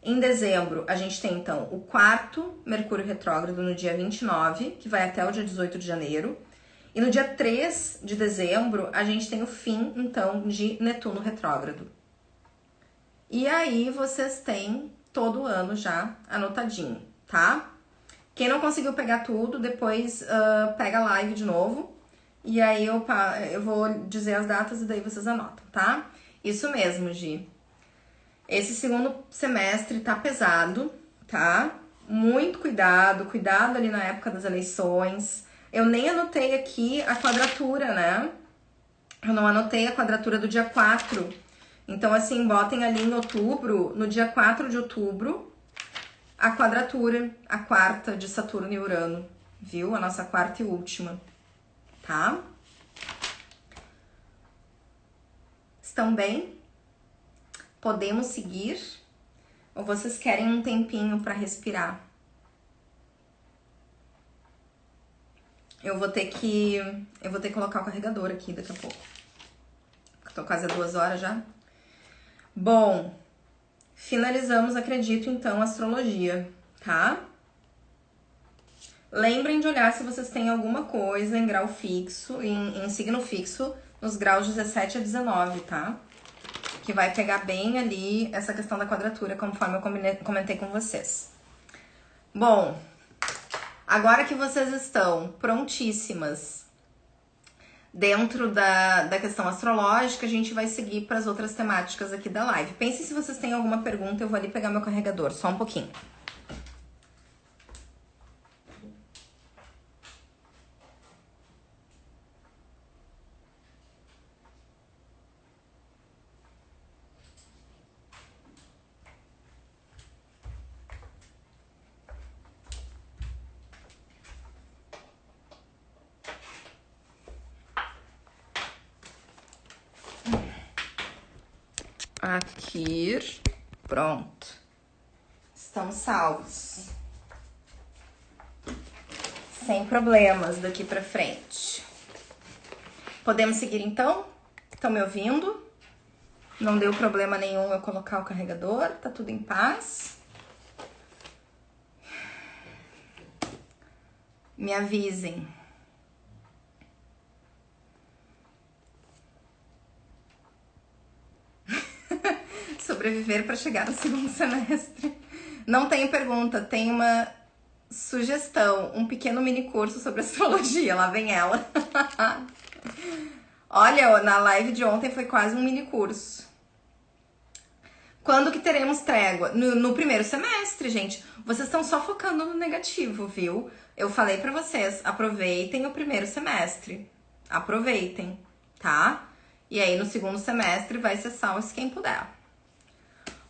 Em dezembro, a gente tem, então, o quarto Mercúrio retrógrado no dia 29, que vai até o dia 18 de janeiro. E no dia 3 de dezembro, a gente tem o fim, então, de Netuno retrógrado. E aí, vocês têm todo ano já anotadinho, tá? Quem não conseguiu pegar tudo, depois pega a live de novo. E aí, eu vou dizer as datas e daí vocês anotam, tá? Isso mesmo, Gi. Esse segundo semestre tá pesado, tá? Muito cuidado, cuidado ali na época das eleições. Eu nem anotei aqui a quadratura, né? Eu não anotei a quadratura do dia 4. Então, assim, botem ali em outubro, no dia 4 de outubro, a quadratura, a quarta de Saturno e Urano, viu? A nossa quarta e última, tá? Estão bem? Podemos seguir? Ou vocês querem um tempinho para respirar? Eu vou ter que colocar o carregador aqui daqui a pouco. Tô quase 2 horas já. Bom, finalizamos, acredito, então, a astrologia, tá? Lembrem de olhar se vocês têm alguma coisa em grau fixo, em signo fixo, nos graus 17 a 19, tá? Que vai pegar bem ali essa questão da quadratura, conforme eu comentei com vocês. Bom, agora que vocês estão prontíssimas dentro da questão astrológica, a gente vai seguir para as outras temáticas aqui da live. Pensem se vocês têm alguma pergunta, eu vou ali pegar meu carregador, só um pouquinho. Aqui, pronto. Estamos salvos. Sem problemas daqui pra frente. Podemos seguir então? Estão me ouvindo? Não deu problema nenhum eu colocar o carregador? Tá tudo em paz? Me avisem. Sobreviver para chegar no segundo semestre. Não tenho pergunta, tem uma sugestão, um pequeno mini curso sobre astrologia, lá vem ela. Olha, na live de ontem foi quase um mini curso. Quando que teremos trégua? No primeiro semestre, gente. Vocês estão só focando no negativo, viu? Eu falei pra vocês, aproveitem o primeiro semestre. Aproveitem, tá? E aí no segundo semestre vai ser salve quem puder.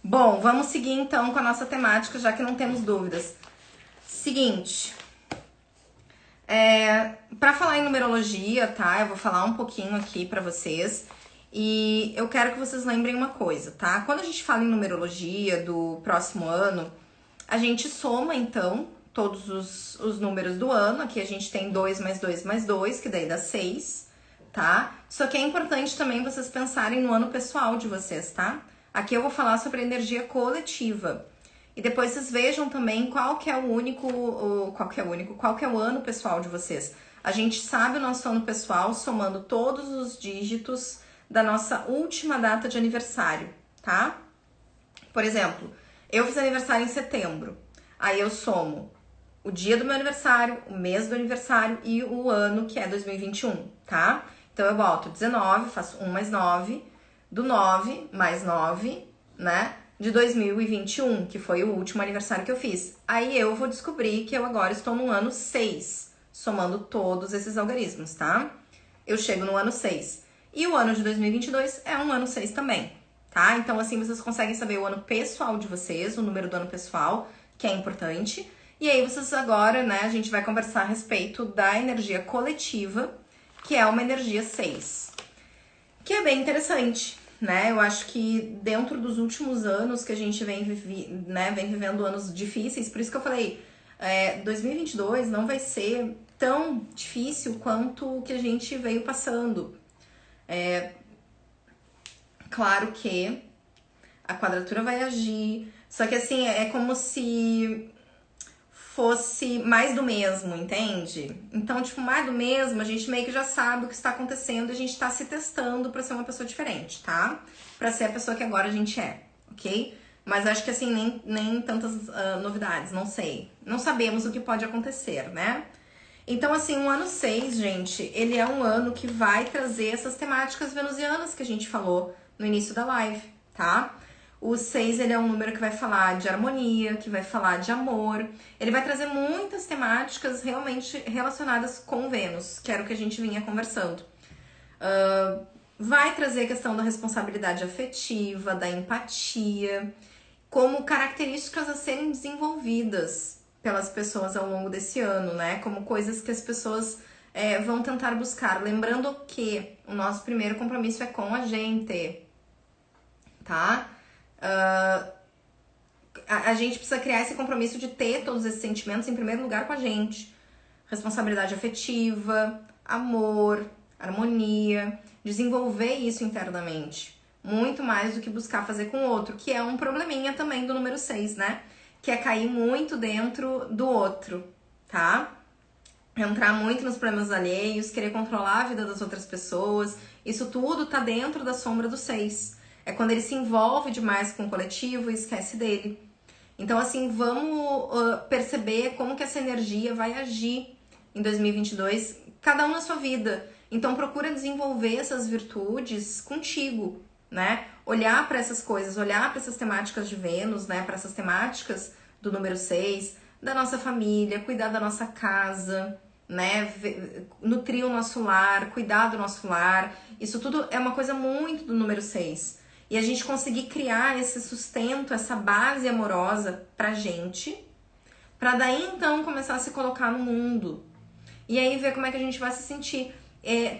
Bom, vamos seguir então com a nossa temática, já que não temos dúvidas. Seguinte, para falar em numerologia, tá? Eu vou falar um pouquinho aqui pra vocês. E eu quero que vocês lembrem uma coisa, tá? Quando a gente fala em numerologia do próximo ano, a gente soma então todos os números do ano. Aqui a gente tem 2 mais 2 mais 2, que daí dá 6, tá? Só que é importante também vocês pensarem no ano pessoal de vocês, tá? Aqui eu vou falar sobre a energia coletiva. E depois vocês vejam também qual que é o ano pessoal de vocês. A gente sabe o nosso ano pessoal somando todos os dígitos da nossa última data de aniversário, tá? Por exemplo, eu fiz aniversário em setembro. Aí eu somo o dia do meu aniversário, o mês do aniversário e o ano, que é 2021, tá? Então eu boto 19, faço 1 mais 9, do 9 mais 9, né? De 2021, que foi o último aniversário que eu fiz. Aí eu vou descobrir que eu agora estou no ano 6, somando todos esses algarismos, tá? Eu chego no ano 6. E o ano de 2022 é um ano 6 também, tá? Então assim vocês conseguem saber o ano pessoal de vocês, o número do ano pessoal, que é importante. E aí vocês agora, né, a gente vai conversar a respeito da energia coletiva, que é uma energia 6, que é bem interessante, né? Eu acho que dentro dos últimos anos que a gente vem vivendo anos difíceis, por isso que eu falei, 2022 não vai ser tão difícil quanto o que a gente veio passando. Claro que a quadratura vai agir, só que assim, é como se fosse mais do mesmo, entende? Então, tipo, mais do mesmo, a gente meio que já sabe o que está acontecendo, a gente tá se testando pra ser uma pessoa diferente, tá? Pra ser a pessoa que agora a gente é, ok? Mas acho que assim, nem tantas novidades, não sei. Não sabemos o que pode acontecer, né? Então, assim, o ano 6, gente, ele é um ano que vai trazer essas temáticas venusianas que a gente falou no início da live, tá? O 6, ele é um número que vai falar de harmonia, que vai falar de amor. Ele vai trazer muitas temáticas realmente relacionadas com Vênus, que era o que a gente vinha conversando. Vai trazer a questão da responsabilidade afetiva, da empatia, como características a serem desenvolvidas pelas pessoas ao longo desse ano, né? Como coisas que as pessoas vão tentar buscar. Lembrando que o nosso primeiro compromisso é com a gente, tá? A gente precisa criar esse compromisso de ter todos esses sentimentos em primeiro lugar com a gente. Responsabilidade afetiva, amor, harmonia, desenvolver isso internamente. Muito mais do que buscar fazer com o outro, que é um probleminha também do número 6, né? Que é cair muito dentro do outro, tá? Entrar muito nos problemas alheios, querer controlar a vida das outras pessoas. Isso tudo tá dentro da sombra do 6. É quando ele se envolve demais com o coletivo e esquece dele. Então, assim, vamos perceber como que essa energia vai agir em 2022, cada um na sua vida. Então, procura desenvolver essas virtudes contigo, né? Olhar para essas coisas, olhar para essas temáticas de Vênus, né? Para essas temáticas do número 6, da nossa família, cuidar da nossa casa, né? Nutrir o nosso lar, cuidar do nosso lar. Isso tudo é uma coisa muito do número 6. E a gente conseguir criar esse sustento, essa base amorosa pra gente, pra daí então começar a se colocar no mundo. E aí ver como é que a gente vai se sentir.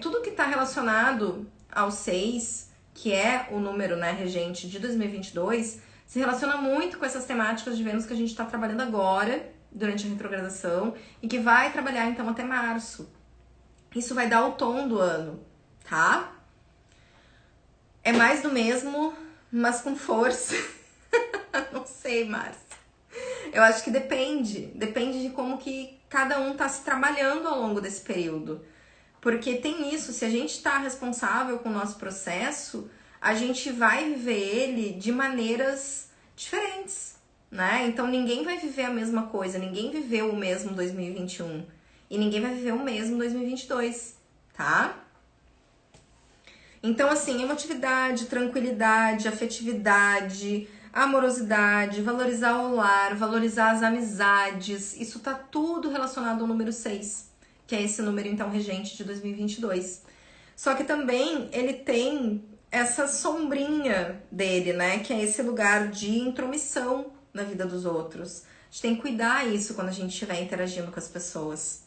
Tudo que tá relacionado ao 6, que é o número, né, regente de 2022, se relaciona muito com essas temáticas de Vênus que a gente tá trabalhando agora, durante a retrogradação, e que vai trabalhar então até março. Isso vai dar o tom do ano, tá? É mais do mesmo, mas com força. Não sei, Márcia. Eu acho que depende. Depende de como que cada um tá se trabalhando ao longo desse período. Porque tem isso, se a gente tá responsável com o nosso processo, a gente vai viver ele de maneiras diferentes, né? Então ninguém vai viver a mesma coisa, ninguém viveu o mesmo 2021 e ninguém vai viver o mesmo 2022, tá? Então, assim, emotividade, tranquilidade, afetividade, amorosidade, valorizar o lar, valorizar as amizades, isso tá tudo relacionado ao número 6, que é esse número, então, regente de 2022. Só que também ele tem essa sombrinha dele, né, que é esse lugar de intromissão na vida dos outros. A gente tem que cuidar isso quando a gente estiver interagindo com as pessoas.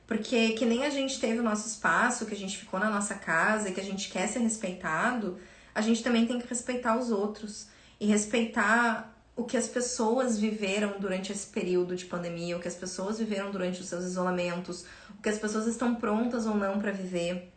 Porque que nem a gente teve o nosso espaço, que a gente ficou na nossa casa e que a gente quer ser respeitado, a gente também tem que respeitar os outros e respeitar o que as pessoas viveram durante esse período de pandemia, o que as pessoas viveram durante os seus isolamentos, o que as pessoas estão prontas ou não para viver.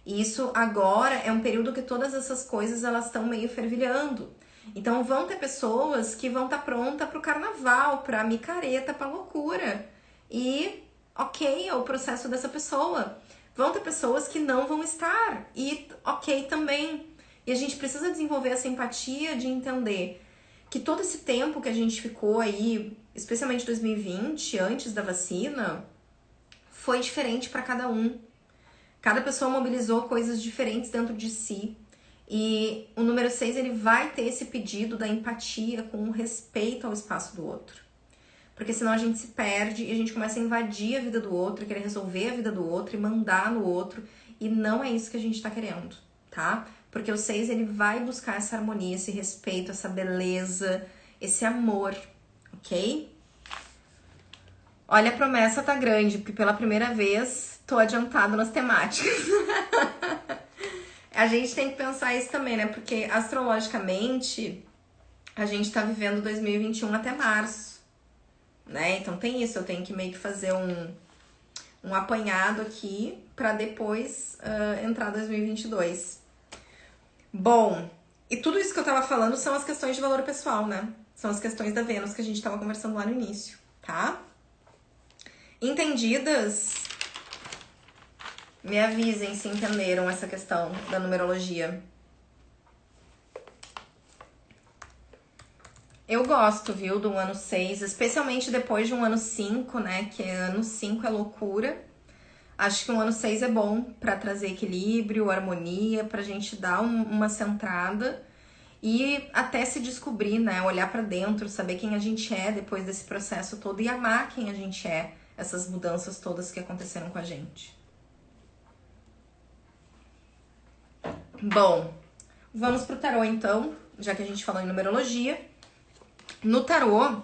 E isso agora é um período que todas essas coisas elas estão meio fervilhando. Então vão ter pessoas que vão estar prontas para o carnaval, para micareta, para loucura. E ok, é o processo dessa pessoa. Vão ter pessoas que não vão estar, e ok também. E a gente precisa desenvolver essa empatia de entender que todo esse tempo que a gente ficou aí, especialmente 2020, antes da vacina, foi diferente para cada um. Cada pessoa mobilizou coisas diferentes dentro de si. E o número 6, ele vai ter esse pedido da empatia com o respeito ao espaço do outro. Porque senão a gente se perde e a gente começa a invadir a vida do outro, querer resolver a vida do outro e mandar no outro. E não é isso que a gente tá querendo, tá? Porque o 6, ele vai buscar essa harmonia, esse respeito, essa beleza, esse amor, ok? Olha, a promessa tá grande, porque pela primeira vez tô adiantado nas temáticas. A gente tem que pensar isso também, né? Porque astrologicamente a gente tá vivendo 2021 até março, né? Então tem isso, eu tenho que meio que fazer um apanhado aqui pra depois entrar 2022. Bom, e tudo isso que eu tava falando são as questões de valor pessoal, né? São as questões da Vênus que a gente tava conversando lá no início, tá? Entendidas? Me avisem se entenderam essa questão da numerologia. Eu gosto, viu, do ano 6, especialmente depois de um ano 5, né? Que ano 5 é loucura. Acho que um ano 6 é bom pra trazer equilíbrio, harmonia, pra gente dar uma centrada e até se descobrir, né? Olhar pra dentro, saber quem a gente é depois desse processo todo e amar quem a gente é, essas mudanças todas que aconteceram com a gente. Bom, vamos pro tarô então, já que a gente falou em numerologia. No tarô,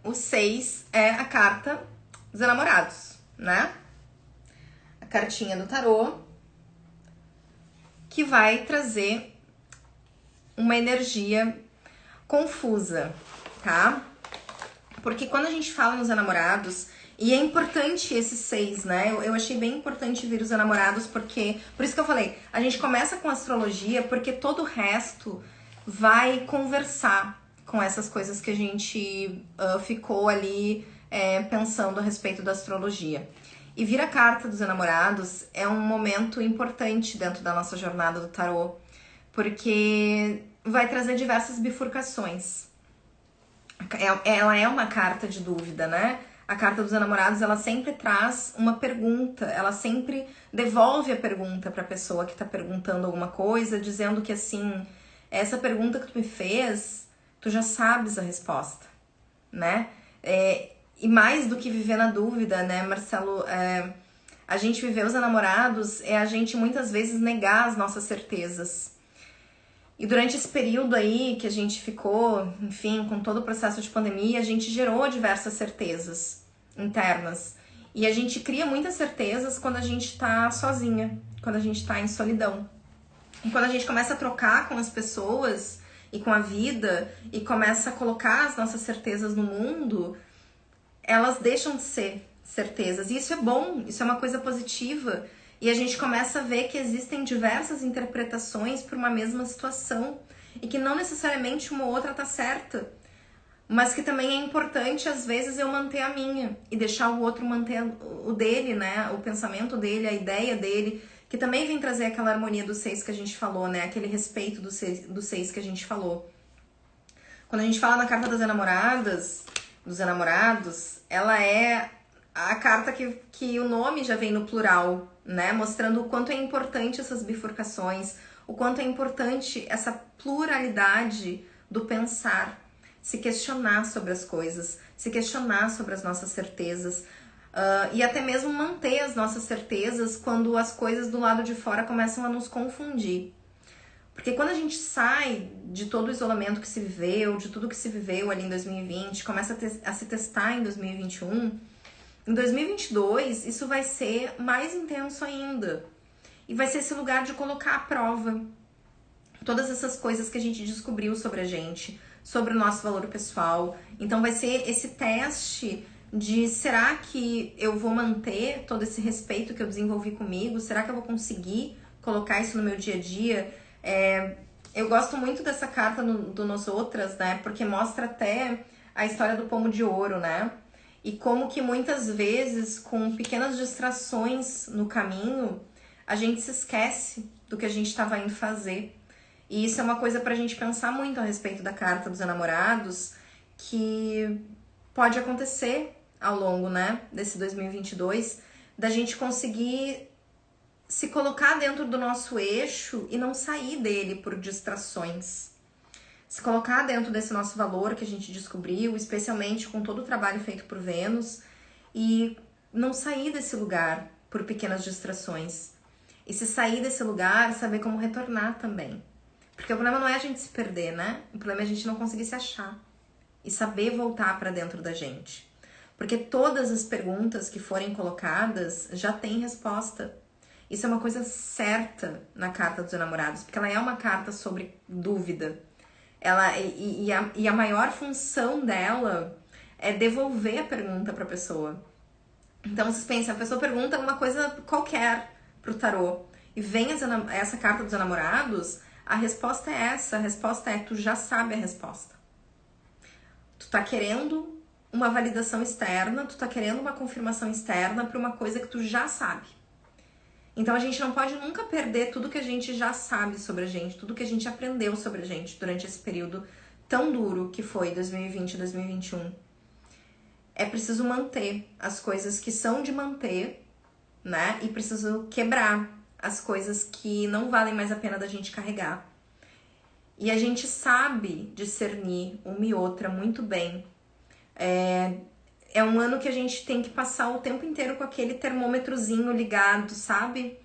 o 6 é a carta dos enamorados, né? A cartinha do tarô que vai trazer uma energia confusa, tá? Porque quando a gente fala nos enamorados, e é importante esse 6, né? Eu achei bem importante vir os enamorados, porque... Por isso que eu falei, a gente começa com astrologia, porque todo o resto vai conversar com essas coisas que a gente ficou ali pensando a respeito da astrologia. E vir a carta dos enamorados é um momento importante dentro da nossa jornada do tarô, porque vai trazer diversas bifurcações. Ela é uma carta de dúvida, né? A carta dos enamorados, ela sempre traz uma pergunta, ela sempre devolve a pergunta para a pessoa que tá perguntando alguma coisa, dizendo que assim, essa pergunta que tu me fez, tu já sabes a resposta, né? E mais do que viver na dúvida, né, Marcelo? A gente viver os enamorados é a gente muitas vezes negar as nossas certezas. E durante esse período aí que a gente ficou, enfim, com todo o processo de pandemia, a gente gerou diversas certezas internas. E a gente cria muitas certezas quando a gente tá sozinha, quando a gente tá em solidão. E quando a gente começa a trocar com as pessoas e com a vida e começa a colocar as nossas certezas no mundo, elas deixam de ser certezas. E isso é bom, isso é uma coisa positiva. E a gente começa a ver que existem diversas interpretações para uma mesma situação e que não necessariamente uma ou outra tá certa, mas que também é importante às vezes eu manter a minha e deixar o outro manter o dele, né? O pensamento dele, a ideia dele, que também vem trazer aquela harmonia do 6 que a gente falou, né? Aquele respeito do 6 que a gente falou. Quando a gente fala na carta das enamoradas, dos enamorados, ela é a carta que o nome já vem no plural, né? Mostrando o quanto é importante essas bifurcações, o quanto é importante essa pluralidade do pensar, se questionar sobre as coisas, se questionar sobre as nossas certezas, e até mesmo manter as nossas certezas quando as coisas do lado de fora começam a nos confundir. Porque quando a gente sai de todo o isolamento que se viveu, de tudo que se viveu ali em 2020, começa a se testar em 2021, em 2022 isso vai ser mais intenso ainda. E vai ser esse lugar de colocar à prova todas essas coisas que a gente descobriu sobre a gente, sobre o nosso valor pessoal. Então vai ser esse teste de será que eu vou manter todo esse respeito que eu desenvolvi comigo? Será que eu vou conseguir colocar isso no meu dia a dia? Eu gosto muito dessa carta do Nosotras, né? Porque mostra até a história do pomo de ouro, né? E como que muitas vezes, com pequenas distrações no caminho, a gente se esquece do que a gente estava indo fazer. E isso é uma coisa pra gente pensar muito a respeito da carta dos enamorados, que pode acontecer ao longo, né, desse 2022, da gente conseguir se colocar dentro do nosso eixo e não sair dele por distrações. Se colocar dentro desse nosso valor que a gente descobriu, especialmente com todo o trabalho feito por Vênus, e não sair desse lugar por pequenas distrações. E se sair desse lugar, saber como retornar também. Porque o problema não é a gente se perder, né? O problema é a gente não conseguir se achar e saber voltar para dentro da gente. Porque todas as perguntas que forem colocadas já têm resposta. Isso é uma coisa certa na carta dos enamorados, porque ela é uma carta sobre dúvida. E a maior função dela é devolver a pergunta para a pessoa. Então vocês pensam, a pessoa pergunta uma coisa qualquer pro tarô e vem essa carta dos enamorados, a resposta é essa, a resposta é tu já sabe a resposta. Tu tá querendo uma validação externa, tu tá querendo uma confirmação externa para uma coisa que tu já sabe. Então a gente não pode nunca perder tudo que a gente já sabe sobre a gente, tudo que a gente aprendeu sobre a gente durante esse período tão duro que foi 2020 e 2021. É preciso manter as coisas que são de manter, né? E preciso quebrar as coisas que não valem mais a pena da gente carregar. E a gente sabe discernir uma e outra muito bem. É um ano que a gente tem que passar o tempo inteiro com aquele termômetrozinho ligado, sabe?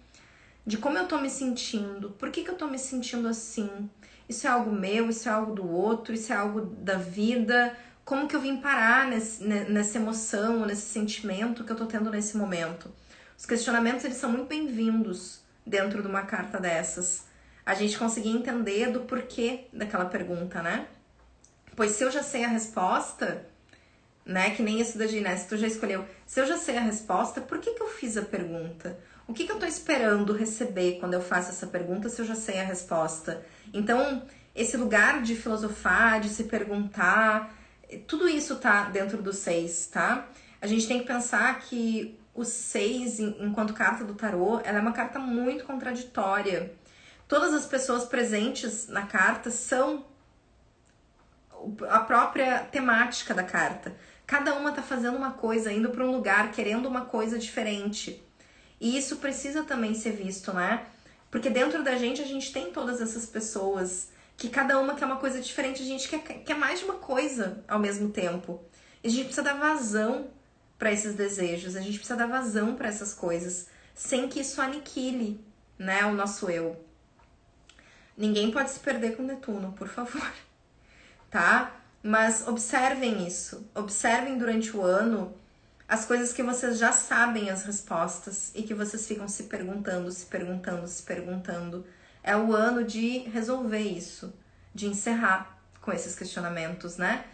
De como eu tô me sentindo, por que eu tô me sentindo assim? Isso é algo meu, isso é algo do outro, isso é algo da vida? Como que eu vim parar nessa emoção, nesse sentimento que eu tô tendo nesse momento? Os questionamentos, eles são muito bem-vindos dentro de uma carta dessas. A gente conseguir entender do porquê daquela pergunta, né? Pois se eu já sei a resposta, né? Que nem isso da Ginés, tu já escolheu. Se eu já sei a resposta, por que eu fiz a pergunta? O que eu tô esperando receber quando eu faço essa pergunta se eu já sei a resposta? Então, esse lugar de filosofar, de se perguntar, tudo isso tá dentro do 6, tá? A gente tem que pensar que o 6, enquanto carta do tarô, ela é uma carta muito contraditória. Todas as pessoas presentes na carta são a própria temática da carta. Cada uma tá fazendo uma coisa, indo para um lugar, querendo uma coisa diferente. E isso precisa também ser visto, né? Porque dentro da gente, a gente tem todas essas pessoas que cada uma quer uma coisa diferente, a gente quer mais de uma coisa ao mesmo tempo. E a gente precisa dar vazão para esses desejos, a gente precisa dar vazão para essas coisas, sem que isso aniquile, né, o nosso eu. Ninguém pode se perder com Netuno, por favor, tá? Mas observem isso, observem durante o ano as coisas que vocês já sabem as respostas e que vocês ficam se perguntando, se perguntando, se perguntando. É o ano de resolver isso, de encerrar com esses questionamentos, né?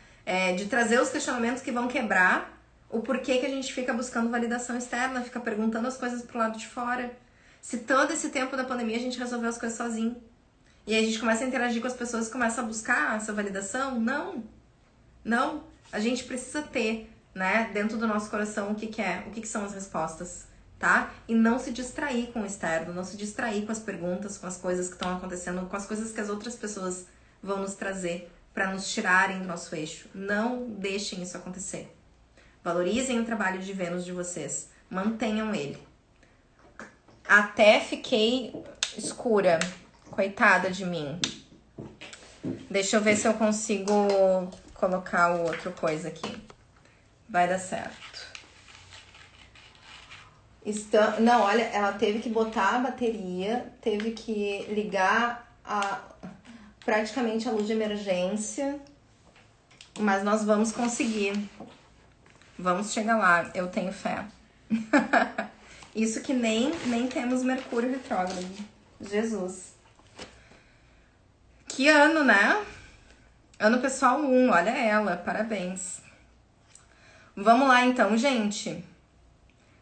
De trazer os questionamentos que vão quebrar o porquê que a gente fica buscando validação externa, fica perguntando as coisas pro lado de fora. Se todo esse tempo da pandemia a gente resolveu as coisas sozinho, e aí a gente começa a interagir com as pessoas e começa a buscar essa validação, não. A gente precisa ter, né, dentro do nosso coração o que são as respostas, tá? E não se distrair com o externo, não se distrair com as perguntas, com as coisas que estão acontecendo, com as coisas que as outras pessoas vão nos trazer para nos tirarem do nosso eixo. Não deixem isso acontecer. Valorizem o trabalho de Vênus de vocês, mantenham ele. Até fiquei escura, coitada de mim. Deixa eu ver se eu consigo colocar o outro coisa aqui. Vai dar certo. Não, olha, ela teve que botar a bateria, teve que ligar praticamente a luz de emergência, mas nós vamos conseguir. Vamos chegar lá, eu tenho fé. Isso que nem temos Mercúrio retrógrado. Jesus. Que ano, né? Ano pessoal 1, olha ela, parabéns. Vamos lá então, gente.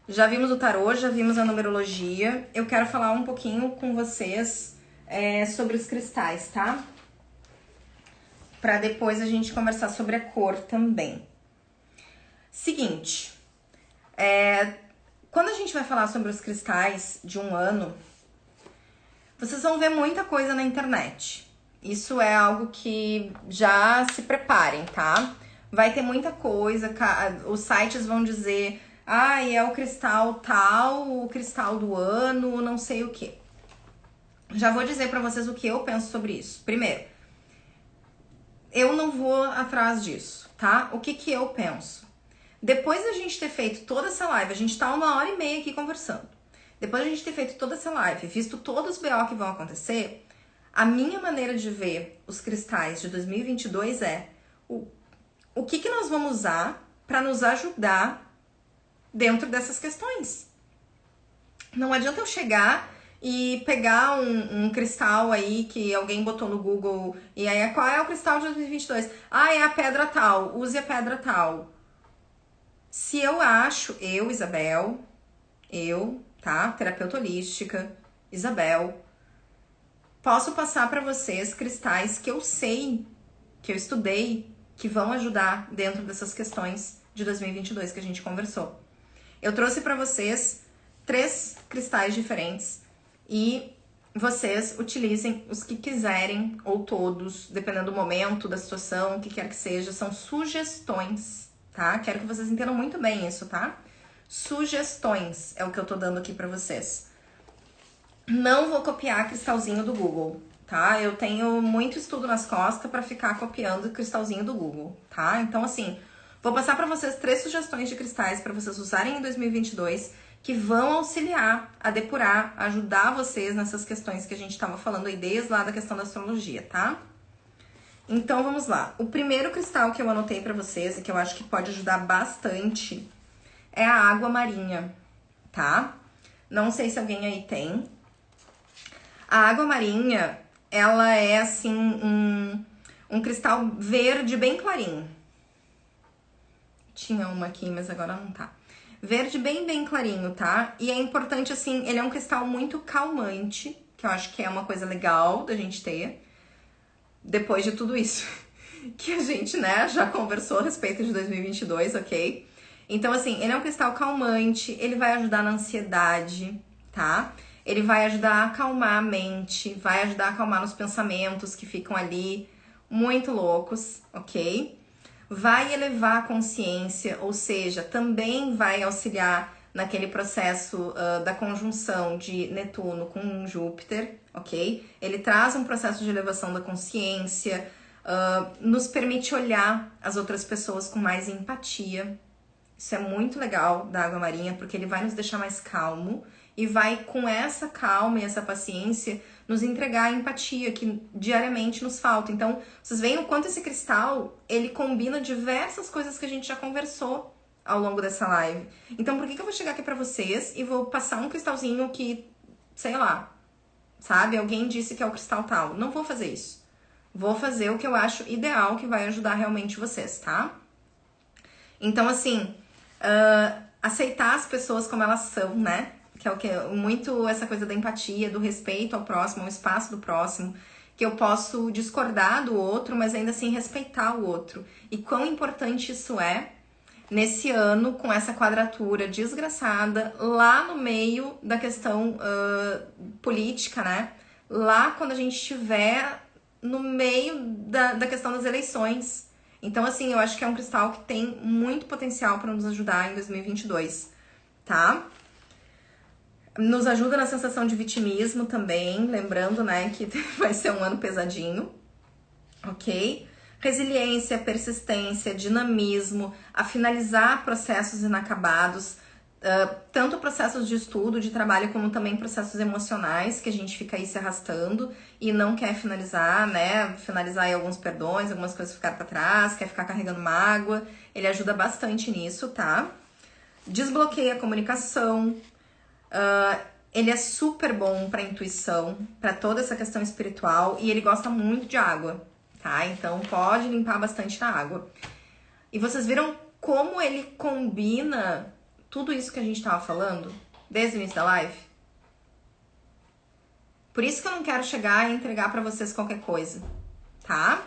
Já vimos o tarô, já vimos a numerologia. Eu quero falar um pouquinho com vocês sobre os cristais, tá? Pra depois a gente conversar sobre a cor também. Seguinte, quando a gente vai falar sobre os cristais de um ano, vocês vão ver muita coisa na internet. Isso é algo que já se preparem, tá? Vai ter muita coisa, os sites vão dizer, é o cristal tal, o cristal do ano, não sei o que. Já vou dizer pra vocês o que eu penso sobre isso. Primeiro, eu não vou atrás disso, tá? O que eu penso? Depois da gente ter feito toda essa live, a gente tá 1h30 aqui conversando. Depois da gente ter feito toda essa live, visto todos os BO que vão acontecer, a minha maneira de ver os cristais de 2022 é o que nós vamos usar para nos ajudar dentro dessas questões. Não adianta eu chegar e pegar um cristal aí que alguém botou no Google e aí qual é o cristal de 2022? É a pedra tal, use a pedra tal. Se eu acho, Isabel, tá? Terapeuta holística, Isabel, posso passar para vocês cristais que eu sei, que eu estudei, que vão ajudar dentro dessas questões de 2022 que a gente conversou. Eu trouxe para vocês 3 cristais diferentes e vocês utilizem os que quiserem ou todos, dependendo do momento, da situação, o que quer que seja, são sugestões, tá? Quero que vocês entendam muito bem isso, tá? Sugestões é o que eu tô dando aqui pra vocês. Não vou copiar cristalzinho do Google, tá? Eu tenho muito estudo nas costas pra ficar copiando cristalzinho do Google, tá? Então, assim, vou passar pra vocês 3 sugestões de cristais pra vocês usarem em 2022 que vão auxiliar a depurar, a ajudar vocês nessas questões que a gente tava falando aí desde lá da questão da astrologia, tá? Então, vamos lá. O primeiro cristal que eu anotei pra vocês e que eu acho que pode ajudar bastante é a água marinha, tá? Não sei se alguém aí tem. A água marinha, ela é assim um cristal verde bem clarinho. Tinha uma aqui, mas agora não tá. Verde bem clarinho, tá? E é importante assim, ele é um cristal muito calmante, que eu acho que é uma coisa legal da gente ter. Depois de tudo isso que a gente, né, já conversou a respeito de 2022, ok? Então, assim, ele é um cristal calmante, ele vai ajudar na ansiedade, tá? Ele vai ajudar a acalmar a mente, vai ajudar a acalmar os pensamentos que ficam ali muito loucos, ok? Vai elevar a consciência, ou seja, também vai auxiliar naquele processo da conjunção de Netuno com Júpiter, ok? Ele traz um processo de elevação da consciência, nos permite olhar as outras pessoas com mais empatia. Isso é muito legal da água marinha, porque ele vai nos deixar mais calmo e vai, com essa calma e essa paciência, nos entregar a empatia que diariamente nos falta. Então, vocês veem o quanto esse cristal, ele combina diversas coisas que a gente já conversou ao longo dessa live. Então, por que eu vou chegar aqui pra vocês e vou passar um cristalzinho que, sei lá, sabe? Alguém disse que é o cristal tal. Não vou fazer isso. Vou fazer o que eu acho ideal, que vai ajudar realmente vocês, tá? Então, assim, aceitar as pessoas como elas são, né? Que é o que muito essa coisa da empatia, do respeito ao próximo, ao espaço do próximo, que eu posso discordar do outro, mas ainda assim respeitar o outro. E quão importante isso é nesse ano, com essa quadratura desgraçada, lá no meio da questão política, né? Lá quando a gente estiver no meio da questão das eleições. Então, assim, eu acho que é um cristal que tem muito potencial para nos ajudar em 2022, tá? Nos ajuda na sensação de vitimismo também, lembrando, né, que vai ser um ano pesadinho, ok? Resiliência, persistência, dinamismo, a finalizar processos inacabados, tanto processos de estudo, de trabalho, como também processos emocionais, que a gente fica aí se arrastando e não quer finalizar, né? Finalizar aí alguns perdões, algumas coisas ficaram pra trás, quer ficar carregando mágoa. Ele ajuda bastante nisso, tá? Desbloqueia a comunicação. Ele é super bom pra intuição, pra toda essa questão espiritual, e ele gosta muito de água, tá? Então pode limpar bastante na água. E vocês viram como ele combina tudo isso que a gente tava falando desde o início da live? Por isso que eu não quero chegar e entregar pra vocês qualquer coisa, tá?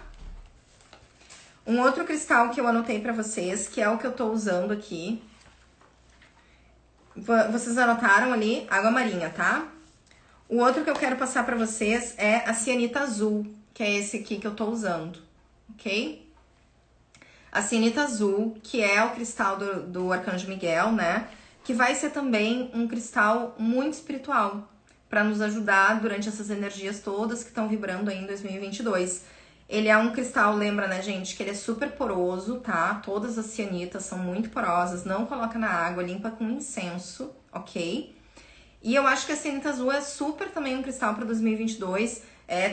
Um outro cristal que eu anotei pra vocês, que é o que eu tô usando aqui. Vocês anotaram ali? Água marinha, tá? O outro que eu quero passar pra vocês é a cianita azul, que é esse aqui que eu tô usando, ok? A cianita azul, que é o cristal do Arcanjo Miguel, né? Que vai ser também um cristal muito espiritual, para nos ajudar durante essas energias todas que estão vibrando aí em 2022. Ele é um cristal, lembra, né, gente, que ele é super poroso, tá? Todas as cianitas são muito porosas, não coloca na água, limpa com incenso, ok? E eu acho que a cianita azul é super também um cristal para 2022.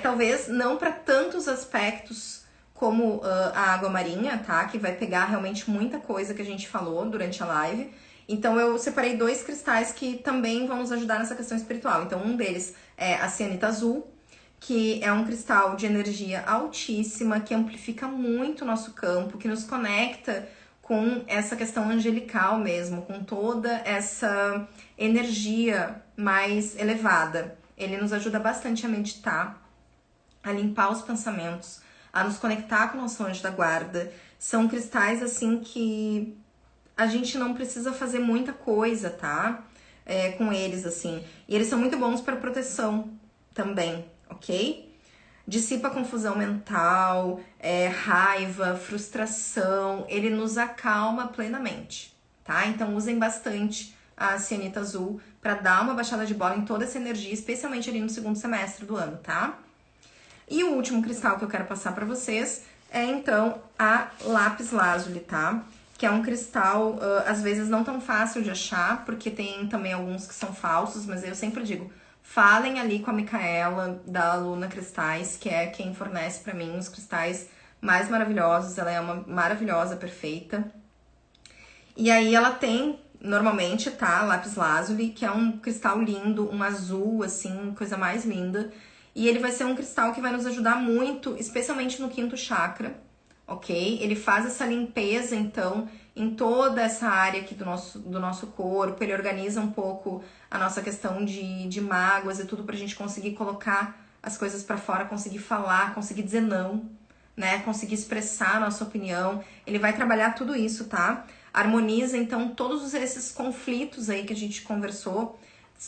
Talvez não para tantos aspectos como a água marinha, tá? Que vai pegar realmente muita coisa que a gente falou durante a live. Então eu separei 2 cristais que também vão nos ajudar nessa questão espiritual. Então um deles é a cianita azul, que é um cristal de energia altíssima, que amplifica muito o nosso campo, que nos conecta com essa questão angelical mesmo, com toda essa energia mais elevada. Ele nos ajuda bastante a meditar, a limpar os pensamentos, a nos conectar com o nosso anjo da guarda. São cristais assim que a gente não precisa fazer muita coisa, tá? Com eles, assim. E eles são muito bons para proteção também, ok? Dissipa a confusão mental, raiva, frustração. Ele nos acalma plenamente, tá? Então usem bastante a cianita azul para dar uma baixada de bola em toda essa energia, especialmente ali no segundo semestre do ano, tá? E o último cristal que eu quero passar para vocês é então a lápis lazuli, tá? Que é um cristal, às vezes, não tão fácil de achar, porque tem também alguns que são falsos, mas eu sempre digo, falem ali com a Micaela, da Luna Cristais, que é quem fornece pra mim os cristais mais maravilhosos. Ela é uma maravilhosa, perfeita. E aí ela tem, normalmente, tá, lápis lazuli, que é um cristal lindo, um azul, assim, coisa mais linda. E ele vai ser um cristal que vai nos ajudar muito, especialmente no quinto chakra, ok? Ele faz essa limpeza, então, em toda essa área aqui do nosso corpo. Ele organiza um pouco a nossa questão de mágoas e tudo pra gente conseguir colocar as coisas pra fora, conseguir falar, conseguir dizer não, né? Conseguir expressar a nossa opinião. Ele vai trabalhar tudo isso, tá? Harmoniza, então, todos esses conflitos aí que a gente conversou.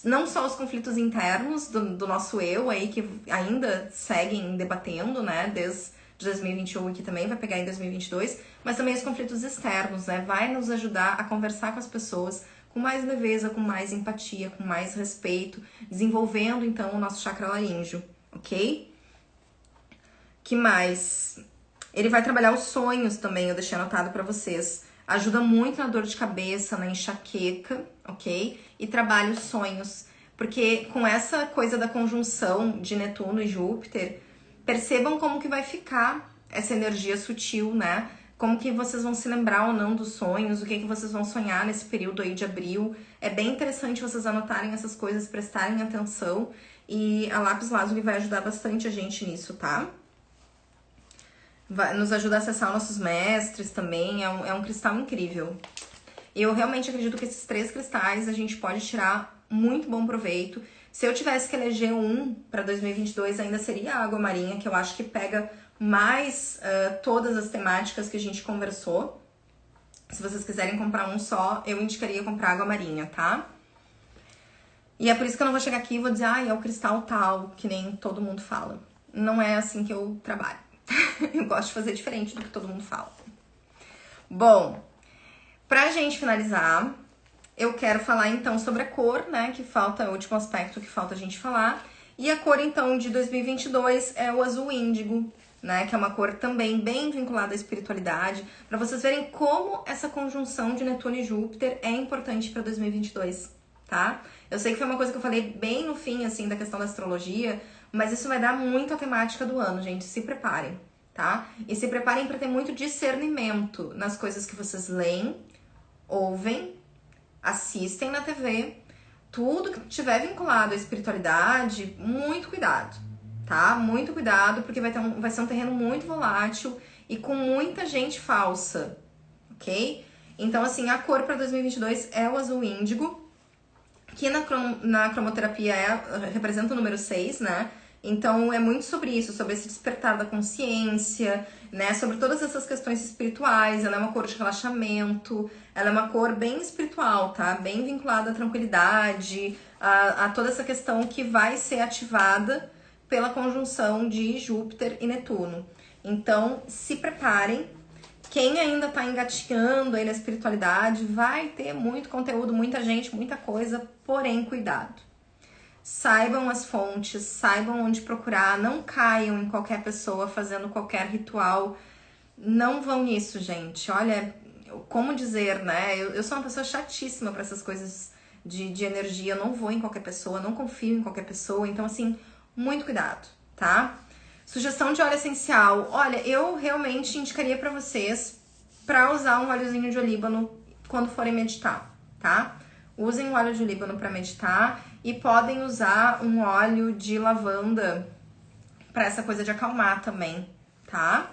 Não só os conflitos internos do nosso eu aí, que ainda seguem debatendo, né? Desde de 2021 e que também vai pegar em 2022, mas também os conflitos externos, né? Vai nos ajudar a conversar com as pessoas com mais leveza, com mais empatia, com mais respeito, desenvolvendo então o nosso chakra laríngeo, ok? Que mais? Ele vai trabalhar os sonhos também, eu deixei anotado pra vocês. Ajuda muito na dor de cabeça, na enxaqueca, ok? E trabalha os sonhos, porque com essa coisa da conjunção de Netuno e Júpiter, percebam como que vai ficar essa energia sutil, né? Como que vocês vão se lembrar ou não dos sonhos, o que que vocês vão sonhar nesse período aí de abril. É bem interessante vocês anotarem essas coisas, prestarem atenção. E a lápis lazuli vai ajudar bastante a gente nisso, tá? Vai nos ajudar a acessar nossos mestres também. É um cristal incrível. Eu realmente acredito que esses 3 cristais a gente pode tirar muito bom proveito. Se eu tivesse que eleger um para 2022, ainda seria a água marinha, que eu acho que pega mais todas as temáticas que a gente conversou. Se vocês quiserem comprar um só, eu indicaria comprar água marinha, tá? E é por isso que eu não vou chegar aqui e vou dizer, é o cristal tal, que nem todo mundo fala. Não é assim que eu trabalho. Eu gosto de fazer diferente do que todo mundo fala. Bom, pra gente finalizar, eu quero falar então sobre a cor, né, que falta, o último aspecto que falta a gente falar. E a cor então de 2022 é o azul índigo, né, que é uma cor também bem vinculada à espiritualidade, para vocês verem como essa conjunção de Netuno e Júpiter é importante para 2022, tá? Eu sei que foi uma coisa que eu falei bem no fim, assim, da questão da astrologia, mas isso vai dar muito a temática do ano, gente, se preparem, tá? E se preparem para ter muito discernimento nas coisas que vocês leem, ouvem, assistem na TV, tudo que tiver vinculado à espiritualidade, muito cuidado, tá? Muito cuidado, porque vai ser um terreno muito volátil e com muita gente falsa, ok? Então, assim, a cor para 2022 é o azul índigo, que na cromoterapia representa o número 6, né? Então é muito sobre isso, sobre esse despertar da consciência, né? Sobre todas essas questões espirituais. Ela é uma cor de relaxamento, ela é uma cor bem espiritual, tá? Bem vinculada à tranquilidade, a toda essa questão que vai ser ativada pela conjunção de Júpiter e Netuno. Então se preparem. Quem ainda tá engatinhando aí na espiritualidade, vai ter muito conteúdo, muita gente, muita coisa, porém cuidado. Saibam as fontes, saibam onde procurar, não caiam em qualquer pessoa fazendo qualquer ritual. Não vão nisso, gente. Olha, como dizer, né? Eu sou uma pessoa chatíssima para essas coisas de energia. Eu não vou em qualquer pessoa, não confio em qualquer pessoa. Então, assim, muito cuidado, tá? Sugestão de óleo essencial. Olha, eu realmente indicaria para vocês para usar um óleozinho de olíbano quando forem meditar, tá? Usem o óleo de olíbano para meditar e podem usar um óleo de lavanda para essa coisa de acalmar também, tá?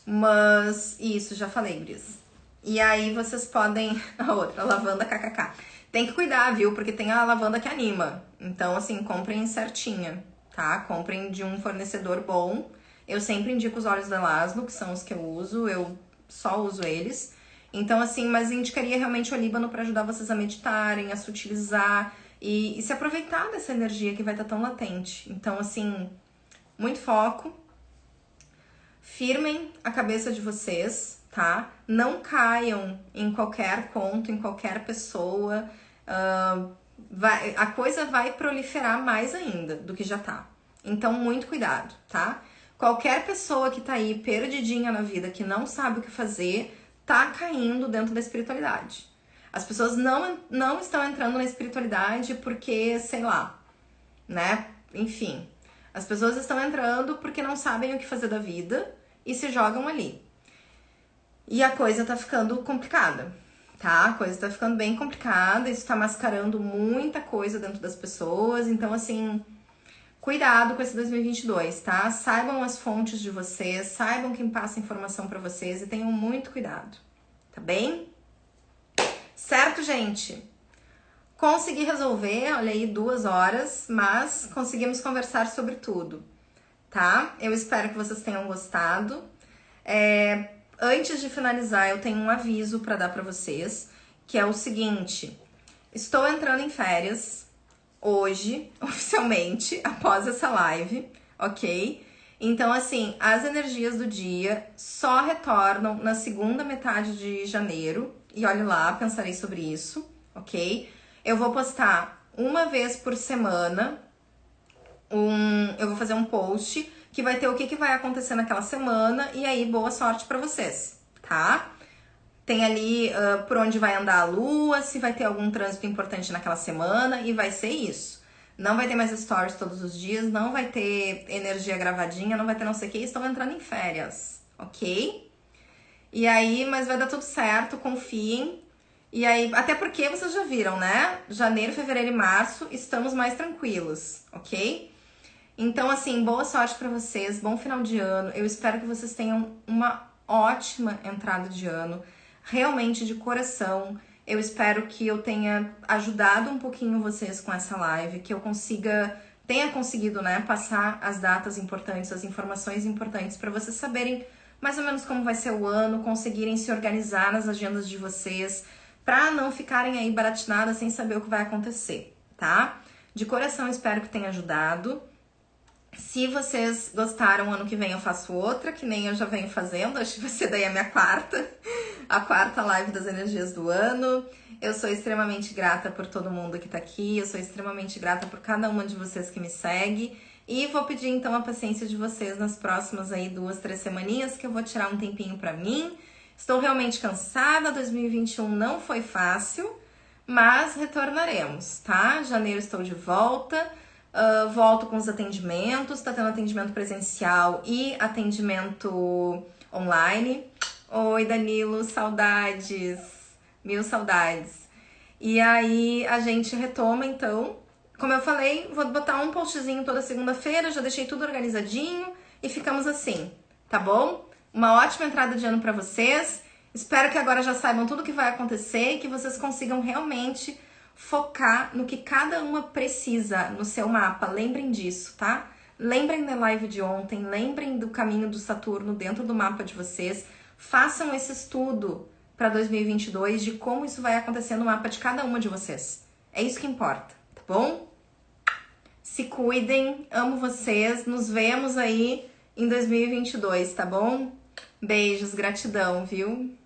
Mas isso, já falei, Bris. E aí vocês podem... A outra, lavanda kkk. Tem que cuidar, viu? Porque tem a lavanda que anima. Então, assim, comprem certinha, tá? Comprem de um fornecedor bom. Eu sempre indico os óleos da Laszlo, que são os que eu uso. Eu só uso eles. Então, assim, mas indicaria realmente o olíbano para ajudar vocês a meditarem, a sutilizar e se aproveitar dessa energia que vai estar tão latente. Então, assim, muito foco. Firmem a cabeça de vocês, tá? Não caiam em qualquer conto, em qualquer pessoa. A coisa vai proliferar mais ainda do que já tá. Então, muito cuidado, tá? Qualquer pessoa que tá aí perdidinha na vida, que não sabe o que fazer, tá caindo dentro da espiritualidade. As pessoas não estão entrando na espiritualidade porque, sei lá, né? Enfim, as pessoas estão entrando porque não sabem o que fazer da vida e se jogam ali. E a coisa tá ficando complicada, tá? A coisa tá ficando bem complicada, isso tá mascarando muita coisa dentro das pessoas. Então, assim, cuidado com esse 2022, tá? Saibam as fontes de vocês, saibam quem passa informação pra vocês e tenham muito cuidado, tá bem? Certo, gente? Consegui resolver, olha aí, 2 horas, mas conseguimos conversar sobre tudo, tá? Eu espero que vocês tenham gostado. Antes de finalizar, eu tenho um aviso para dar para vocês, que é o seguinte: estou entrando em férias hoje, oficialmente, após essa live, ok? Então, assim, as energias do dia só retornam na segunda metade de janeiro. E olhe lá, pensarei sobre isso, ok? Eu vou postar uma vez por semana, eu vou fazer um post que vai ter o que vai acontecer naquela semana. E aí, boa sorte pra vocês, tá? Tem ali por onde vai andar a lua, se vai ter algum trânsito importante naquela semana, e vai ser isso. Não vai ter mais stories todos os dias, não vai ter energia gravadinha, não vai ter não sei o que, estão entrando em férias, ok? E aí, mas vai dar tudo certo, confiem. E aí, até porque vocês já viram, né? Janeiro, fevereiro e março, estamos mais tranquilos, ok? Então, assim, boa sorte pra vocês, bom final de ano. Eu espero que vocês tenham uma ótima entrada de ano, realmente de coração. Eu espero que eu tenha ajudado um pouquinho vocês com essa live, que eu tenha conseguido, né, passar as datas importantes, as informações importantes para vocês saberem mais ou menos como vai ser o ano, conseguirem se organizar nas agendas de vocês, para não ficarem aí baratinadas sem saber o que vai acontecer, tá? De coração, espero que tenha ajudado. Se vocês gostaram, ano que vem eu faço outra, que nem eu já venho fazendo. Acho que vai ser daí a quarta live das energias do ano. Eu sou extremamente grata por todo mundo que tá aqui, eu sou extremamente grata por cada uma de vocês que me segue. E vou pedir então a paciência de vocês nas próximas aí 2, 3 semaninhas, que eu vou tirar um tempinho pra mim. Estou realmente cansada, 2021 não foi fácil, mas retornaremos, tá? Janeiro estou de volta. Volto com os atendimentos, tá tendo atendimento presencial e atendimento online. Oi, Danilo, saudades, mil saudades. E aí a gente retoma, então. Como eu falei, vou botar um postzinho toda segunda-feira, já deixei tudo organizadinho e ficamos assim, tá bom? Uma ótima entrada de ano pra vocês. Espero que agora já saibam tudo o que vai acontecer e que vocês consigam realmente focar no que cada uma precisa no seu mapa. Lembrem disso, tá? lembrem da live de ontem, lembrem do caminho do Saturno dentro do mapa de vocês, façam esse estudo para 2022 de como isso vai acontecer no mapa de cada uma de vocês. É isso que importa, tá bom? Se cuidem, amo vocês, nos vemos aí em 2022, tá bom? Beijos, gratidão, viu?